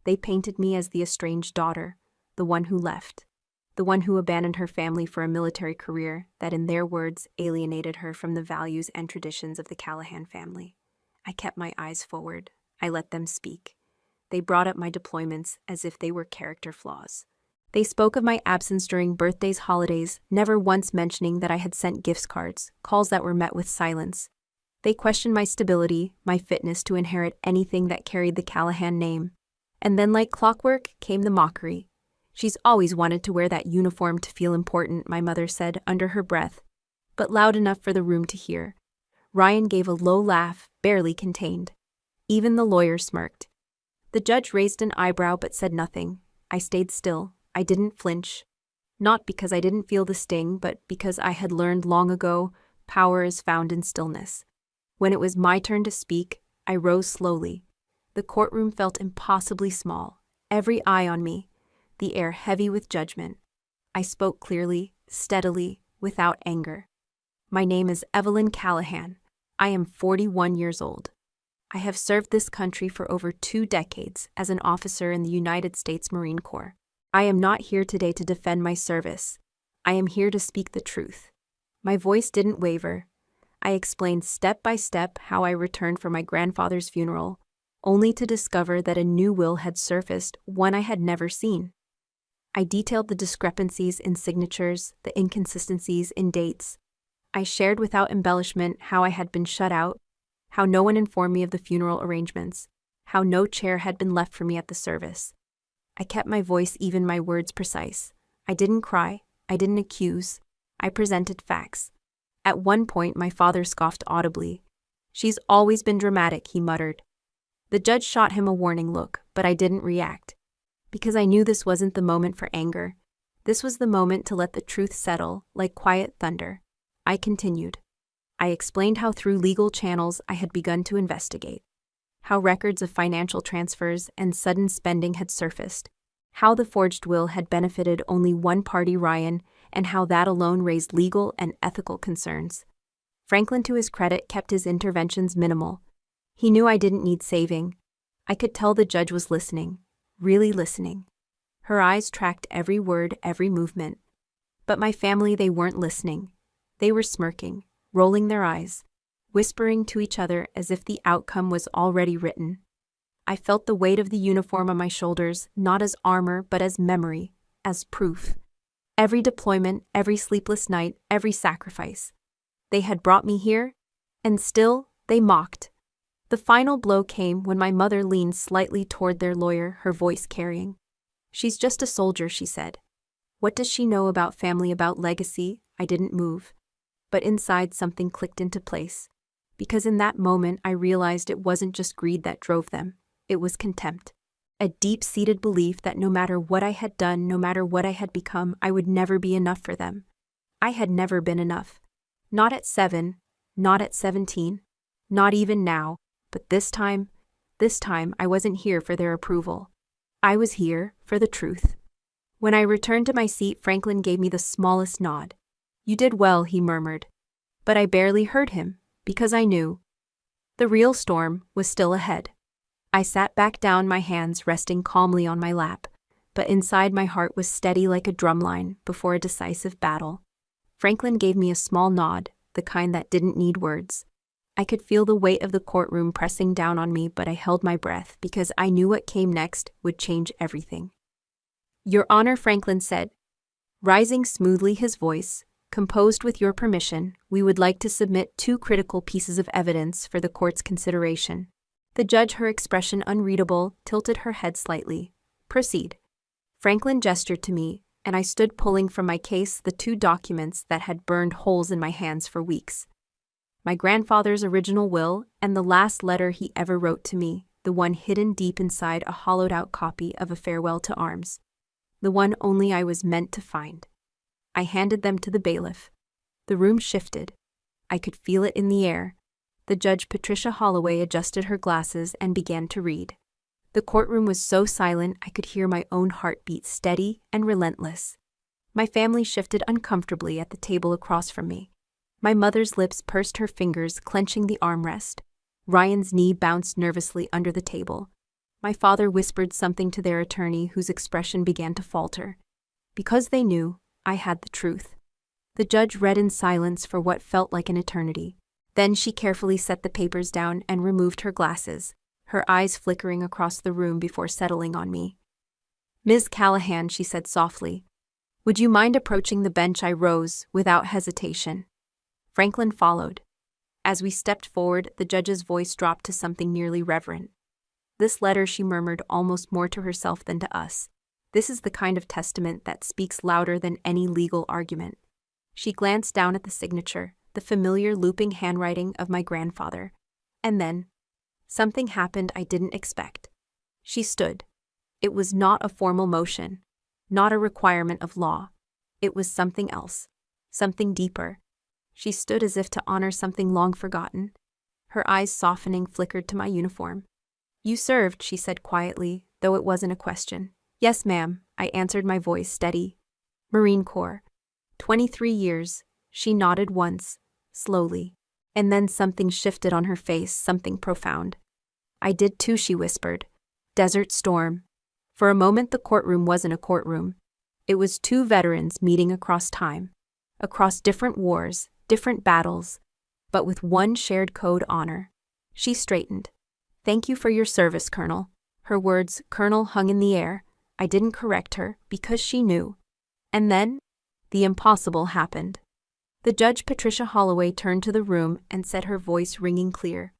They painted me as the estranged daughter, the one who left. The one who abandoned her family for a military career that, in their words, alienated her from the values and traditions of the Callahan family. I kept my eyes forward. I let them speak. They brought up my deployments as if they were character flaws. They spoke of my absence during birthdays, holidays, never once mentioning that I had sent gift cards, calls that were met with silence. They questioned my stability, my fitness to inherit anything that carried the Callahan name. And then, like clockwork, came the mockery. She's always wanted to wear that uniform to feel important, my mother said under her breath, but loud enough for the room to hear. Ryan gave a low laugh, barely contained. Even the lawyer smirked. The judge raised an eyebrow but said nothing. I stayed still. I didn't flinch. Not because I didn't feel the sting, but because I had learned long ago, Power is found in stillness. When it was my turn to speak, I rose slowly. The courtroom felt impossibly small, every eye on me, the air heavy with judgment. I spoke clearly, steadily, without anger. My name is Evelyn Callahan. I am 41 years old. I have served this country for over 2 decades as an officer in the United States Marine Corps. I am not here today to defend my service. I am here to speak the truth. My voice didn't waver. I explained step by step how I returned from my grandfather's funeral, only to discover that a new will had surfaced, one I had never seen. I detailed the discrepancies in signatures, the inconsistencies in dates. I shared without embellishment how I had been shut out, how no one informed me of the funeral arrangements, how no chair had been left for me at the service. I kept my voice even, my words precise. I didn't cry, I didn't accuse, I presented facts. At one point, my father scoffed audibly. "She's always been dramatic," he muttered. The judge shot him a warning look, but I didn't react. Because I knew this wasn't the moment for anger. This was the moment to let the truth settle, like quiet thunder. I continued. I explained how through legal channels I had begun to investigate. How records of financial transfers and sudden spending had surfaced. How the forged will had benefited only one party, Ryan, and how that alone raised legal and ethical concerns. Franklin, to his credit, kept his interventions minimal. He knew I didn't need saving. I could tell the judge was listening, really listening. Her eyes tracked every word, every movement. But my family, they weren't listening. They were smirking, rolling their eyes, whispering to each other as if the outcome was already written. I felt the weight of the uniform on my shoulders, not as armor, but as memory, as proof. Every deployment, every sleepless night, every sacrifice. They had brought me here, and still they mocked. The final blow came when my mother leaned slightly toward their lawyer, her voice carrying. "She's just a soldier," she said. "What does she know about family, about legacy?" I didn't move. But inside something clicked into place. Because in that moment I realized it wasn't just greed that drove them. It was contempt. A deep-seated belief that no matter what I had done, no matter what I had become, I would never be enough for them. I had never been enough. Not at 7, not at 17, not even now, but this time I wasn't here for their approval. I was here for the truth. When I returned to my seat, Franklin gave me the smallest nod. "You did well," he murmured. But I barely heard him, because I knew. The real storm was still ahead. I sat back down, my hands resting calmly on my lap, but inside my heart was steady like a drumline before a decisive battle. Franklin gave me a small nod, the kind that didn't need words. I could feel the weight of the courtroom pressing down on me, but I held my breath because I knew what came next would change everything. "Your Honor," Franklin said, rising smoothly, his voice, composed with your permission, "we would like to submit 2 critical pieces of evidence for the court's consideration." The judge, her expression unreadable, tilted her head slightly. "Proceed." Franklin gestured to me, and I stood pulling from my case the 2 documents that had burned holes in my hands for weeks. My grandfather's original will and the last letter he ever wrote to me, the one hidden deep inside a hollowed-out copy of a farewell to arms. The one only I was meant to find. I handed them to the bailiff. The room shifted. I could feel it in the air. The judge, Patricia Holloway, adjusted her glasses and began to read. The courtroom was so silent I could hear my own heartbeat, steady and relentless. My family shifted uncomfortably at the table across from me. My mother's lips pursed, her fingers clenching the armrest. Ryan's knee bounced nervously under the table. My father whispered something to their attorney, whose expression began to falter. Because they knew, I had the truth. The judge read in silence for what felt like an eternity. Then she carefully set the papers down and removed her glasses, her eyes flickering across the room before settling on me. "Ms. Callahan," she said softly, "would you mind approaching the bench?" I rose, without hesitation. Franklin followed. As we stepped forward, the judge's voice dropped to something nearly reverent. "This letter," she murmured, almost more to herself than to us. "This is the kind of testament that speaks louder than any legal argument." She glanced down at the signature, the familiar looping handwriting of my grandfather. And then, something happened I didn't expect. She stood. It was not a formal motion, not a requirement of law. It was something else, something deeper. She stood as if to honor something long forgotten. Her eyes softening flickered to my uniform. "You served," she said quietly, though it wasn't a question. "Yes, ma'am," I answered, my voice steady. "Marine Corps. 23 years." She nodded once, slowly. And then something shifted on her face, something profound. "I did too," she whispered. "Desert Storm." For a moment the courtroom wasn't a courtroom. It was two veterans meeting across time. Across different wars, different battles, but with one shared code: honor. She straightened. "Thank you for your service, Colonel." Her words, Colonel, hung in the air. I didn't correct her, because she knew. And then, the impossible happened. The judge, Patricia Holloway, turned to the room and said, her voice ringing clear.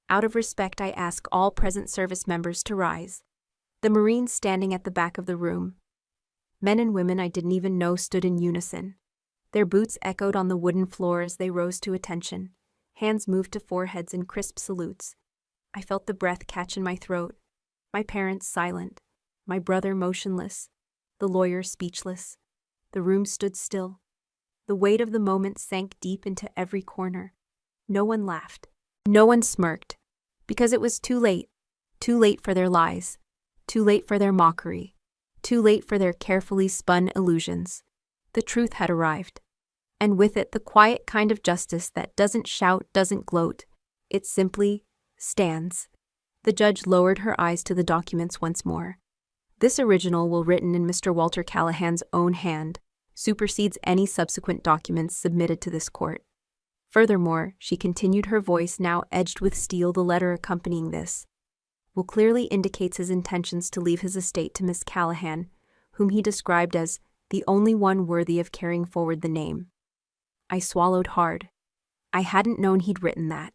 "Out of respect, I ask all present service members to rise." The Marines standing at the back of the room, men and women I didn't even know, stood in unison. Their boots echoed on the wooden floor as they rose to attention. Hands moved to foreheads in crisp salutes. I felt the breath catch in my throat. My parents silent, my brother motionless, the lawyer speechless. The room stood still. The weight of the moment sank deep into every corner. No one laughed. No one smirked. Because it was too late. Too late for their lies. Too late for their mockery. Too late for their carefully spun illusions. The truth had arrived. And with it, the quiet kind of justice that doesn't shout, doesn't gloat. It simply stands. The judge lowered her eyes to the documents once more. "This original will, written in Mr. Walter Callahan's own hand, supersedes any subsequent documents submitted to this court. Furthermore," she continued, her voice now edged with steel, "the letter accompanying this will clearly indicates his intentions to leave his estate to Miss Callahan, whom he described as the only one worthy of carrying forward the name." I swallowed hard. I hadn't known he'd written that.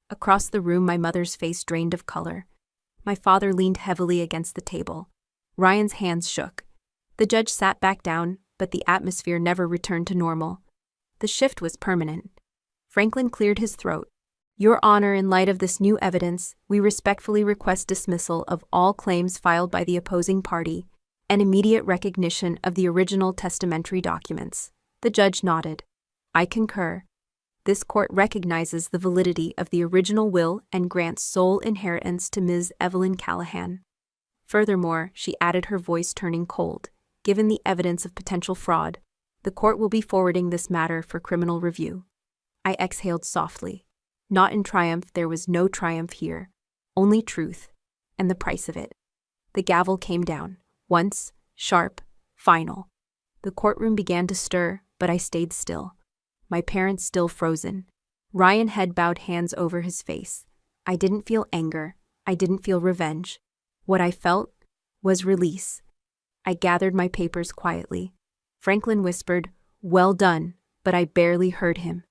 Across the room, my mother's face drained of color. My father leaned heavily against the table. Ryan's hands shook. The judge sat back down, but the atmosphere never returned to normal. The shift was permanent. Franklin cleared his throat. "Your Honor, in light of this new evidence, we respectfully request dismissal of all claims filed by the opposing party and immediate recognition of the original testamentary documents." The judge nodded. "I concur. This court recognizes the validity of the original will and grants sole inheritance to Ms. Evelyn Callahan. Furthermore," she added, her voice turning cold, "given the evidence of potential fraud, the court will be forwarding this matter for criminal review." I exhaled softly. Not in triumph, there was no triumph here. Only truth, and the price of it. The gavel came down, once, sharp, final. The courtroom began to stir, but I stayed still. My parents still frozen. Ryan head bowed, hands over his face. I didn't feel anger. I didn't feel revenge. What I felt was release. I gathered my papers quietly. Franklin whispered, "Well done," but I barely heard him.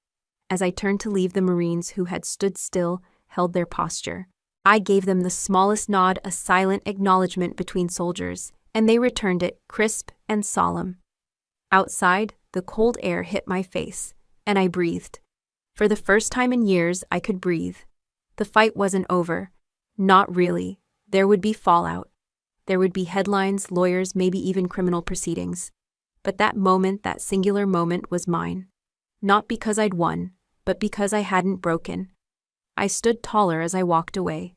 As I turned to leave, the Marines, who had stood still, held their posture. I gave them the smallest nod, a silent acknowledgement between soldiers, and they returned it, crisp and solemn. Outside, the cold air hit my face, and I breathed. For the first time in years, I could breathe. The fight wasn't over. Not really. There would be fallout. There would be headlines, lawyers, maybe even criminal proceedings. But that moment, that singular moment, was mine. Not because I'd won, but because I hadn't broken. I stood taller as I walked away,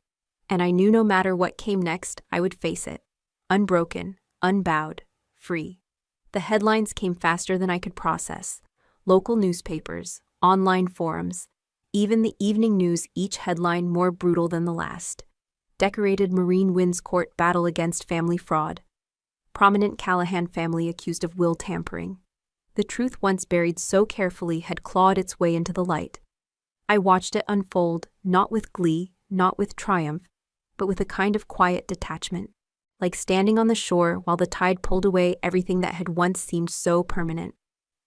and I knew no matter what came next, I would face it. Unbroken, unbowed, free. The headlines came faster than I could process. Local newspapers, online forums, even the evening news, each headline more brutal than the last. Decorated Marine wins court battle against family fraud. Prominent Callahan family accused of will tampering. The truth, once buried so carefully, had clawed its way into the light. I watched it unfold, not with glee, not with triumph, but with a kind of quiet detachment, like standing on the shore while the tide pulled away everything that had once seemed so permanent.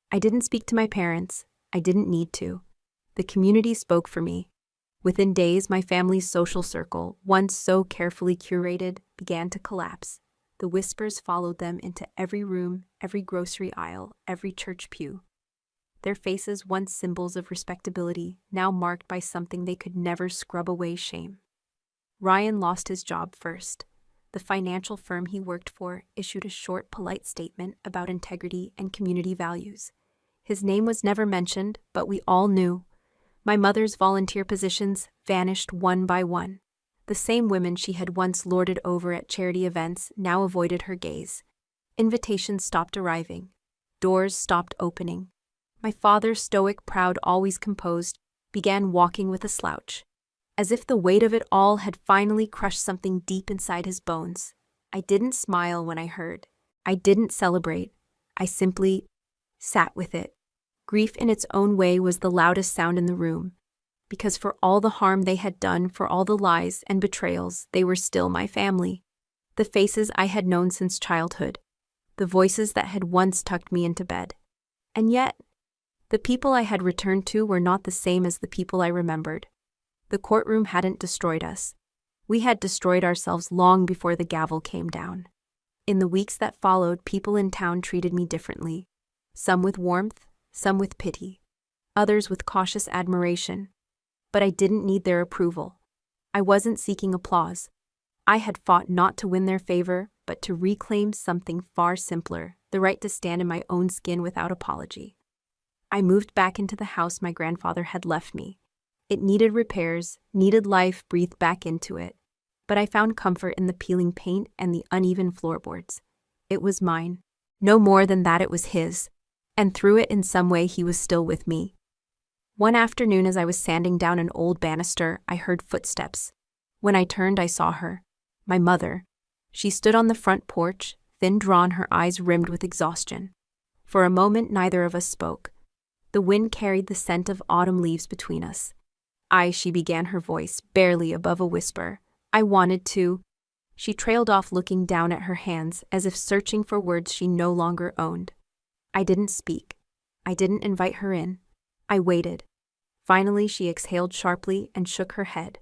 I didn't speak to my parents. I didn't need to. The community spoke for me. Within days, my family's social circle, once so carefully curated, began to collapse. The whispers followed them into every room, every grocery aisle, every church pew. Their faces, once symbols of respectability, now marked by something they could never scrub away: shame. Ryan lost his job first. The financial firm he worked for issued a short, polite statement about integrity and community values. His name was never mentioned, but we all knew. My mother's volunteer positions vanished one by one. The same women she had once lorded over at charity events now avoided her gaze. Invitations stopped arriving. Doors stopped opening. My father, stoic, proud, always composed, began walking with a slouch, as if the weight of it all had finally crushed something deep inside his bones. I didn't smile when I heard. I didn't celebrate. I simply sat with it. Grief in its own way was the loudest sound in the room, because for all the harm they had done, for all the lies and betrayals, they were still my family. The faces I had known since childhood. The voices that had once tucked me into bed. And yet, the people I had returned to were not the same as the people I remembered. The courtroom hadn't destroyed us. We had destroyed ourselves long before the gavel came down. In the weeks that followed, people in town treated me differently. Some with warmth, some with pity, others with cautious admiration. But I didn't need their approval. I wasn't seeking applause. I had fought not to win their favor, but to reclaim something far simpler, the right to stand in my own skin without apology. I moved back into the house my grandfather had left me. It needed repairs, needed life breathed back into it. But I found comfort in the peeling paint and the uneven floorboards. It was mine. No more than that, it was his. And through it, in some way, he was still with me. One afternoon, as I was sanding down an old banister, I heard footsteps. When I turned, I saw her. My mother. She stood on the front porch, thin-drawn, her eyes rimmed with exhaustion. For a moment, neither of us spoke. The wind carried the scent of autumn leaves between us. She began, her voice barely above a whisper. I wanted to. She trailed off, looking down at her hands, as if searching for words she no longer owned. I didn't speak. I didn't invite her in. I waited. Finally, she exhaled sharply and shook her head.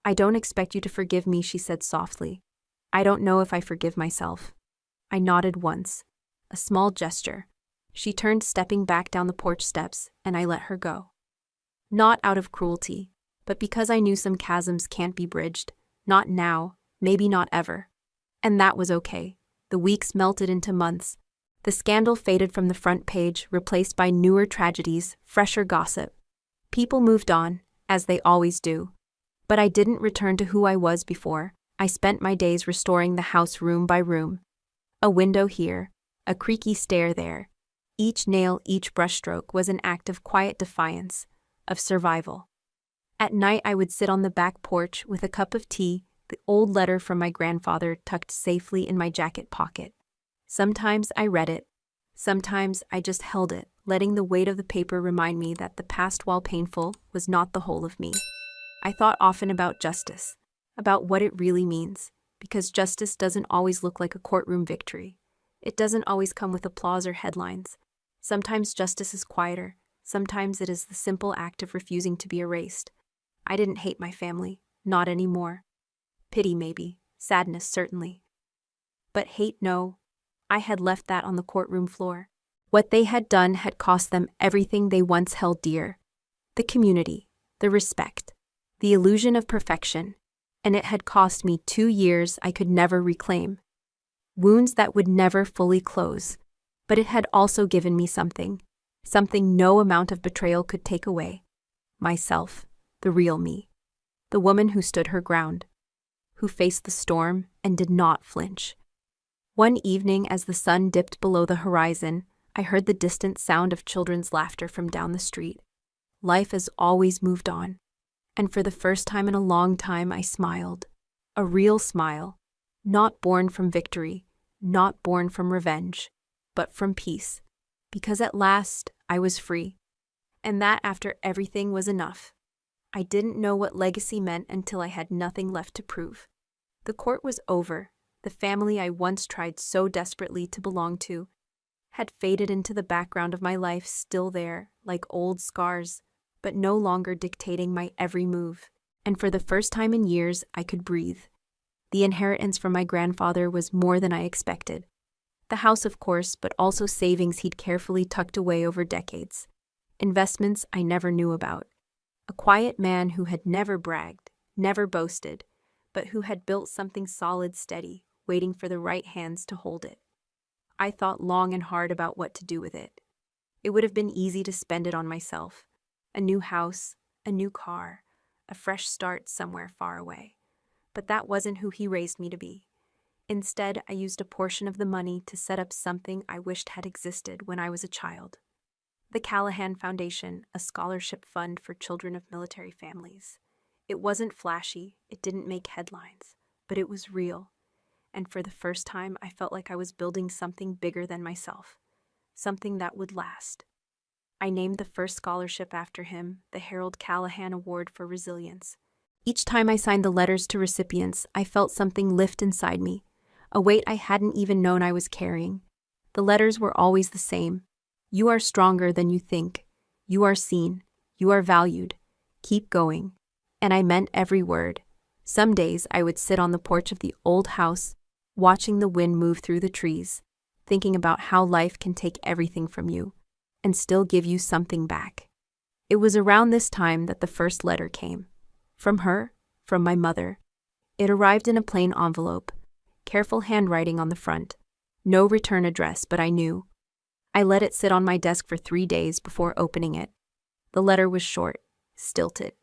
I don't expect you to forgive me, she said softly. I don't know if I forgive myself. I nodded once. A small gesture. She turned, stepping back down the porch steps, and I let her go. Not out of cruelty, but because I knew some chasms can't be bridged. Not now, maybe not ever. And that was okay. The weeks melted into months. The scandal faded from the front page, replaced by newer tragedies, fresher gossip. People moved on, as they always do. But I didn't return to who I was before. I spent my days restoring the house room by room. A window here, a creaky stair there. Each nail, each brushstroke was an act of quiet defiance, of survival. At night, I would sit on the back porch with a cup of tea, the old letter from my grandfather tucked safely in my jacket pocket. Sometimes I read it. Sometimes I just held it, letting the weight of the paper remind me that the past, while painful, was not the whole of me. I thought often about justice, about what it really means, because justice doesn't always look like a courtroom victory. It doesn't always come with applause or headlines. Sometimes justice is quieter. Sometimes it is the simple act of refusing to be erased. I didn't hate my family, not anymore. Pity maybe, sadness certainly. But hate, no. I had left that on the courtroom floor. What they had done had cost them everything they once held dear. The community, the respect, the illusion of perfection. And it had cost me 2 years I could never reclaim. Wounds that would never fully close. But it had also given me something no amount of betrayal could take away. Myself, the real me. The woman who stood her ground. Who faced the storm and did not flinch. One evening, as the sun dipped below the horizon, I heard the distant sound of children's laughter from down the street. Life has always moved on. And for the first time in a long time, I smiled. A real smile. Not born from victory, not born from revenge, but from peace. Because at last, I was free. And that, after everything, was enough. I didn't know what legacy meant until I had nothing left to prove. The court was over. The family I once tried so desperately to belong to had faded into the background of my life, still there, like old scars, but no longer dictating my every move. And for the first time in years, I could breathe. The inheritance from my grandfather was more than I expected. The house, of course, but also savings he'd carefully tucked away over decades. Investments I never knew about. A quiet man who had never bragged, never boasted, but who had built something solid, steady, waiting for the right hands to hold it. I thought long and hard about what to do with it. It would have been easy to spend it on myself. A new house, a new car, a fresh start somewhere far away. But that wasn't who he raised me to be. Instead, I used a portion of the money to set up something I wished had existed when I was a child. The Callahan Foundation, a scholarship fund for children of military families. It wasn't flashy, it didn't make headlines, but it was real. And for the first time, I felt like I was building something bigger than myself, something that would last. I named the first scholarship after him, the Harold Callahan Award for Resilience. Each time I signed the letters to recipients, I felt something lift inside me, a weight I hadn't even known I was carrying. The letters were always the same. You are stronger than you think. You are seen. You are valued. Keep going. And I meant every word. Some days I would sit on the porch of the old house, watching the wind move through the trees, thinking about how life can take everything from you and still give you something back. It was around this time that the first letter came. From her, from my mother. It arrived in a plain envelope, careful handwriting on the front. No return address, but I knew. I let it sit on my desk for 3 days before opening it. The letter was short, stilted,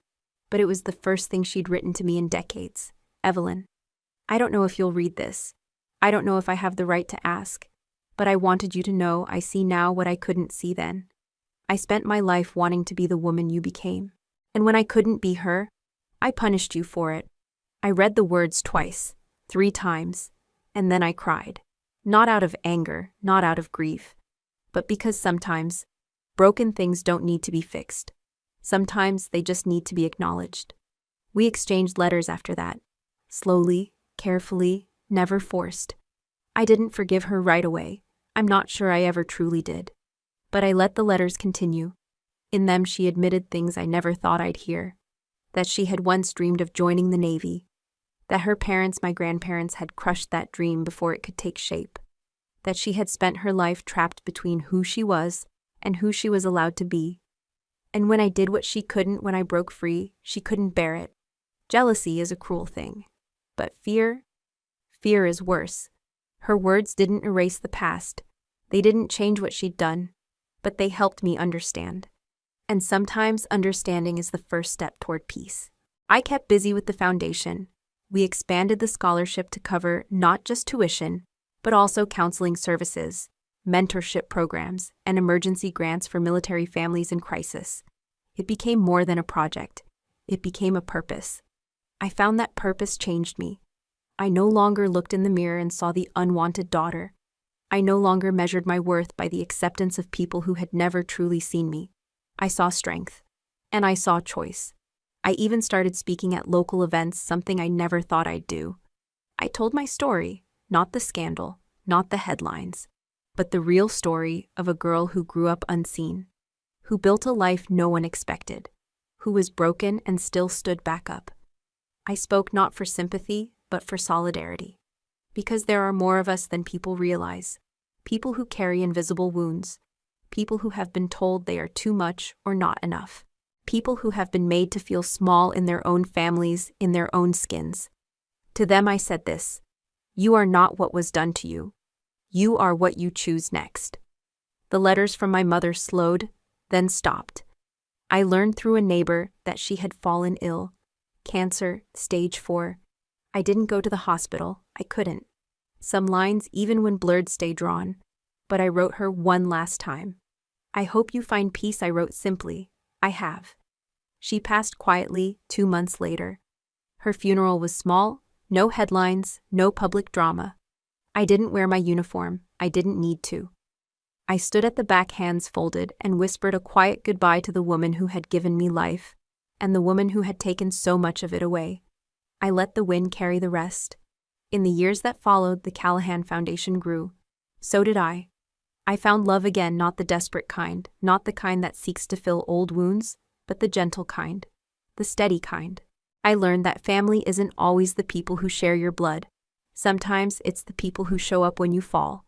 but it was the first thing she'd written to me in decades. Evelyn, I don't know if you'll read this. I don't know if I have the right to ask, but I wanted you to know I see now what I couldn't see then. I spent my life wanting to be the woman you became, and when I couldn't be her, I punished you for it. I read the words twice, 3 times, and then I cried. Not out of anger, not out of grief, but because sometimes broken things don't need to be fixed. Sometimes they just need to be acknowledged. We exchanged letters after that. Slowly, carefully, never forced. I didn't forgive her right away. I'm not sure I ever truly did. But I let the letters continue. In them she admitted things I never thought I'd hear. That she had once dreamed of joining the Navy. That her parents, my grandparents, had crushed that dream before it could take shape. That she had spent her life trapped between who she was and who she was allowed to be. And when I did what she couldn't when I broke free, she couldn't bear it. Jealousy is a cruel thing. But fear is worse. Her words didn't erase the past. They didn't change what she'd done, but they helped me understand. And sometimes understanding is the first step toward peace. I kept busy with the foundation. We expanded the scholarship to cover not just tuition, but also counseling services, mentorship programs, and emergency grants for military families in crisis. It became more than a project. It became a purpose. I found that purpose changed me. I no longer looked in the mirror and saw the unwanted daughter. I no longer measured my worth by the acceptance of people who had never truly seen me. I saw strength. And I saw choice. I even started speaking at local events, something I never thought I'd do. I told my story, not the scandal, not the headlines, but the real story of a girl who grew up unseen, who built a life no one expected, who was broken and still stood back up. I spoke not for sympathy, but for solidarity. Because there are more of us than people realize. People who carry invisible wounds. People who have been told they are too much or not enough. People who have been made to feel small in their own families, in their own skins. To them I said this: you are not what was done to you. You are what you choose next. The letters from my mother slowed, then stopped. I learned through a neighbor that she had fallen ill. Cancer, stage 4. I didn't go to the hospital. I couldn't. Some lines, even when blurred, stay drawn. But I wrote her one last time. I hope you find peace, I wrote simply. I have. She passed quietly 2 months later. Her funeral was small, no headlines, no public drama. I didn't wear my uniform. I didn't need to. I stood at the back, hands folded, and whispered a quiet goodbye to the woman who had given me life, and the woman who had taken so much of it away. I let the wind carry the rest. In the years that followed, the Callahan Foundation grew. So did I. I found love again, not the desperate kind, not the kind that seeks to fill old wounds, but the gentle kind, the steady kind. I learned that family isn't always the people who share your blood. Sometimes it's the people who show up when you fall,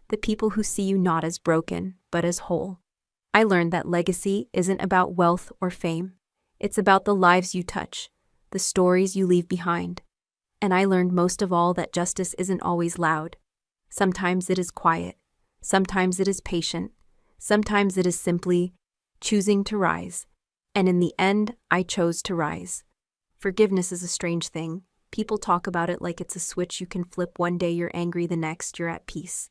the people who see you not as broken, but as whole. I learned that legacy isn't about wealth or fame. It's about the lives you touch, the stories you leave behind. And I learned most of all that justice isn't always loud. Sometimes it is quiet. Sometimes it is patient. Sometimes it is simply choosing to rise. And in the end, I chose to rise. Forgiveness is a strange thing. People talk about it like it's a switch you can flip. One day you're angry, the next you're at peace.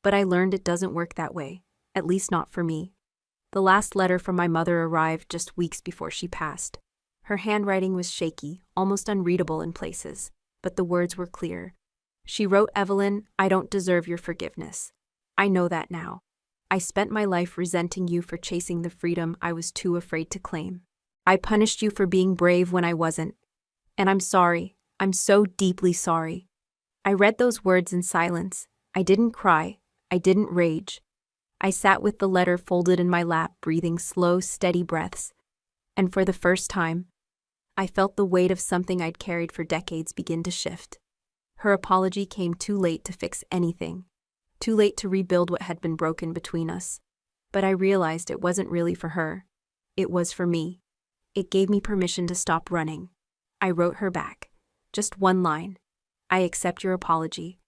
But I learned it doesn't work that way, at least not for me. The last letter from my mother arrived just weeks before she passed. Her handwriting was shaky, almost unreadable in places, but the words were clear. She wrote, "Evelyn, I don't deserve your forgiveness. I know that now. I spent my life resenting you for chasing the freedom I was too afraid to claim. I punished you for being brave when I wasn't. And I'm sorry. I'm so deeply sorry." I read those words in silence. I didn't cry. I didn't rage. I sat with the letter folded in my lap, breathing slow, steady breaths. And for the first time, I felt the weight of something I'd carried for decades begin to shift. Her apology came too late to fix anything, too late to rebuild what had been broken between us. But I realized it wasn't really for her. It was for me. It gave me permission to stop running. I wrote her back. Just one line. "I accept your apology.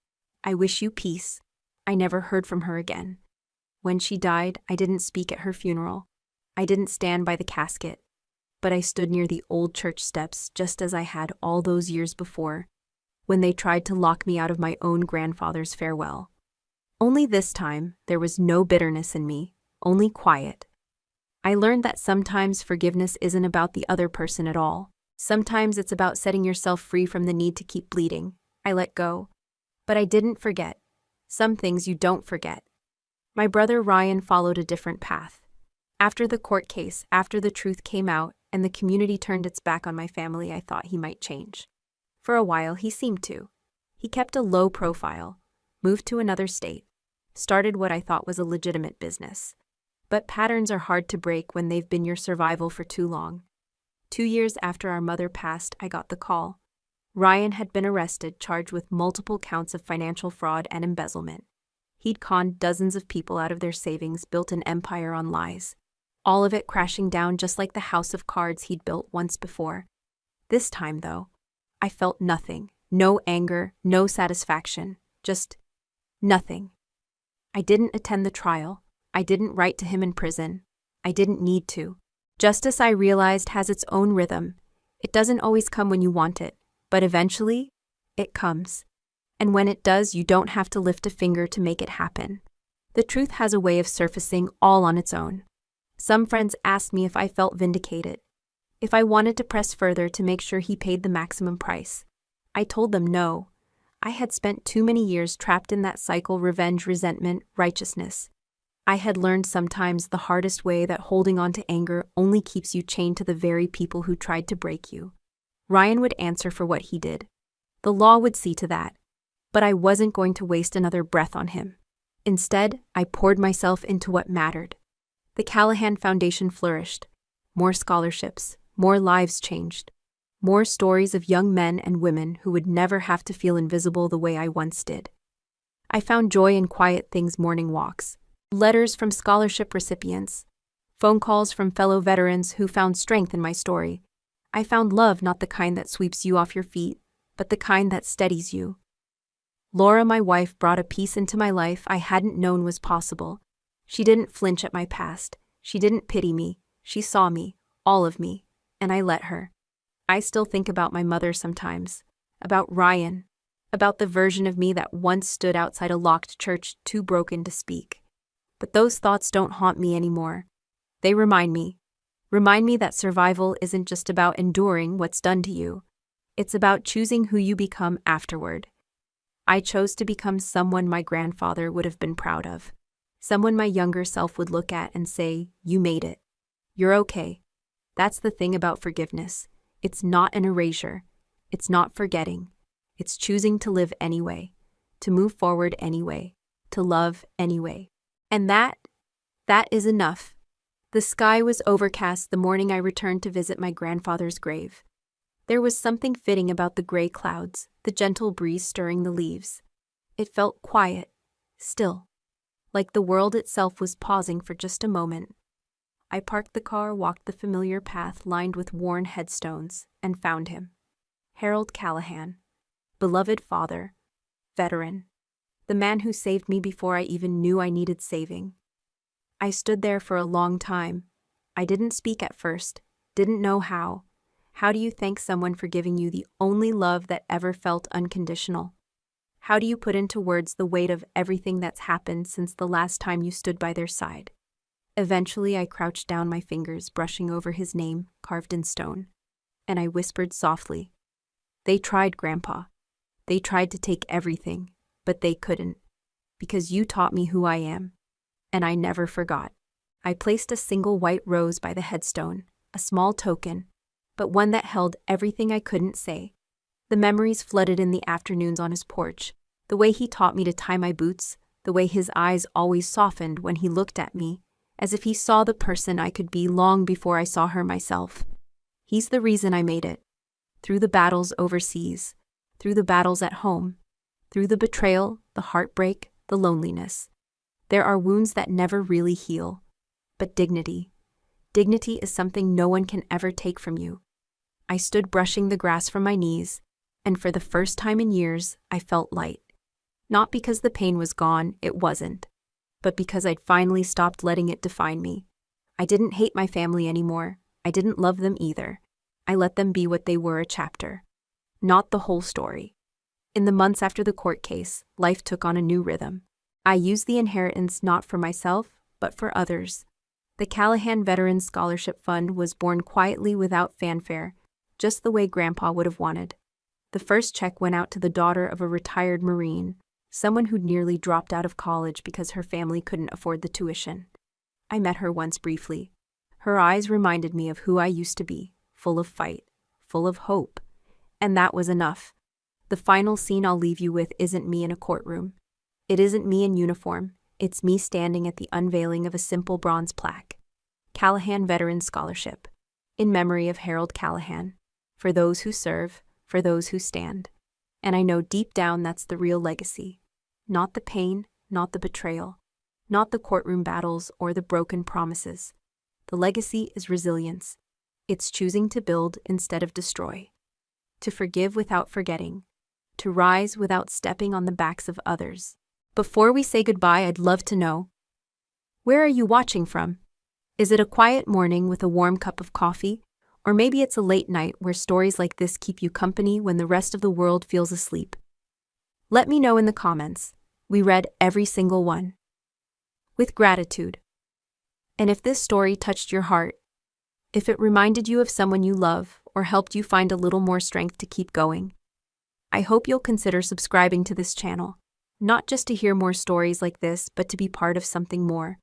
I wish you peace." I never heard from her again. When she died, I didn't speak at her funeral. I didn't stand by the casket. But I stood near the old church steps just as I had all those years before, when they tried to lock me out of my own grandfather's farewell. Only this time, there was no bitterness in me, only quiet. I learned that sometimes forgiveness isn't about the other person at all. Sometimes it's about setting yourself free from the need to keep bleeding. I let go. But I didn't forget. Some things you don't forget. My brother Ryan followed a different path. After the court case, after the truth came out, and the community turned its back on my family, I thought he might change. For a while, he seemed to. He kept a low profile, moved to another state, started what I thought was a legitimate business. But patterns are hard to break when they've been your survival for too long. 2 years after our mother passed, I got the call. Ryan had been arrested, charged with multiple counts of financial fraud and embezzlement. He'd conned dozens of people out of their savings, built an empire on lies. All of it crashing down just like the house of cards he'd built once before. This time, though, I felt nothing. No anger, no satisfaction. Just nothing. I didn't attend the trial. I didn't write to him in prison. I didn't need to. Justice, I realized, has its own rhythm. It doesn't always come when you want it, but eventually, it comes. And when it does, you don't have to lift a finger to make it happen. The truth has a way of surfacing all on its own. Some friends asked me if I felt vindicated, if I wanted to press further to make sure he paid the maximum price. I told them no. I had spent too many years trapped in that cycle: revenge, resentment, righteousness. I had learned sometimes the hardest way that holding on to anger only keeps you chained to the very people who tried to break you. Ryan would answer for what he did. The law would see to that. But I wasn't going to waste another breath on him. Instead, I poured myself into what mattered. The Callahan Foundation flourished. More scholarships, more lives changed. More stories of young men and women who would never have to feel invisible the way I once did. I found joy in quiet things: morning walks, letters from scholarship recipients, phone calls from fellow veterans who found strength in my story. I found love, not the kind that sweeps you off your feet, but the kind that steadies you. Laura, my wife, brought a peace into my life I hadn't known was possible. She didn't flinch at my past. She didn't pity me. She saw me, all of me, and I let her. I still think about my mother sometimes, about Ryan, about the version of me that once stood outside a locked church, too broken to speak. But those thoughts don't haunt me anymore. They remind me that survival isn't just about enduring what's done to you. It's about choosing who you become afterward. I chose to become someone my grandfather would have been proud of. Someone my younger self would look at and say, "You made it. You're okay." That's the thing about forgiveness. It's not an erasure. It's not forgetting. It's choosing to live anyway, to move forward anyway, to love anyway. And that is enough. The sky was overcast the morning I returned to visit my grandfather's grave. There was something fitting about the gray clouds, the gentle breeze stirring the leaves. It felt quiet, still, like the world itself was pausing for just a moment. I parked the car, walked the familiar path lined with worn headstones, and found him. Harold Callahan, beloved father, veteran, the man who saved me before I even knew I needed saving. I stood there for a long time. I didn't speak at first, didn't know how. How do you thank someone for giving you the only love that ever felt unconditional? How do you put into words the weight of everything that's happened since the last time you stood by their side? Eventually, I crouched down, my fingers brushing over his name carved in stone, and I whispered softly, "They tried, Grandpa. They tried to take everything, but they couldn't, because you taught me who I am, and I never forgot." I placed a single white rose by the headstone, a small token, but one that held everything I couldn't say. The memories flooded in the afternoons on his porch, the way he taught me to tie my boots, the way his eyes always softened when he looked at me, as if he saw the person I could be long before I saw her myself. He's the reason I made it. Through the battles overseas, through the battles at home, through the betrayal, the heartbreak, the loneliness. There are wounds that never really heal. But dignity. Dignity is something no one can ever take from you. I stood brushing the grass from my knees, and for the first time in years, I felt light. Not because the pain was gone, it wasn't, but because I'd finally stopped letting it define me. I didn't hate my family anymore. I didn't love them either. I let them be what they were, a chapter, not the whole story. In the months after the court case, life took on a new rhythm. I used the inheritance not for myself, but for others. The Callahan Veterans Scholarship Fund was born quietly without fanfare, just the way Grandpa would have wanted. The first check went out to the daughter of a retired Marine, someone who'd nearly dropped out of college because her family couldn't afford the tuition. I met her once briefly. Her eyes reminded me of who I used to be, full of fight, full of hope. And that was enough. The final scene I'll leave you with isn't me in a courtroom. It isn't me in uniform. It's me standing at the unveiling of a simple bronze plaque. Callahan Veterans Scholarship, in memory of Harold Callahan. For those who serve, for those who stand. And I know deep down that's the real legacy. Not the pain, not the betrayal, not the courtroom battles or the broken promises. The legacy is resilience. It's choosing to build instead of destroy. To forgive without forgetting. To rise without stepping on the backs of others. Before we say goodbye, I'd love to know, where are you watching from? Is it a quiet morning with a warm cup of coffee? Or maybe it's a late night where stories like this keep you company when the rest of the world feels asleep? Let me know in the comments. We read every single one. With gratitude. And if this story touched your heart, if it reminded you of someone you love or helped you find a little more strength to keep going, I hope you'll consider subscribing to this channel, not just to hear more stories like this, but to be part of something more,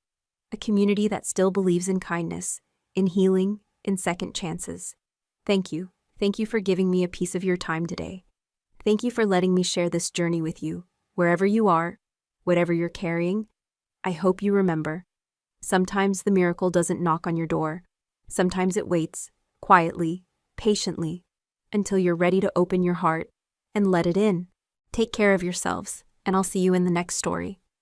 a community that still believes in kindness, in healing, in second chances. Thank you. Thank you for giving me a piece of your time today. Thank you for letting me share this journey with you. Wherever you are, whatever you're carrying, I hope you remember. Sometimes the miracle doesn't knock on your door. Sometimes it waits, quietly, patiently, until you're ready to open your heart and let it in. Take care of yourselves, and I'll see you in the next story.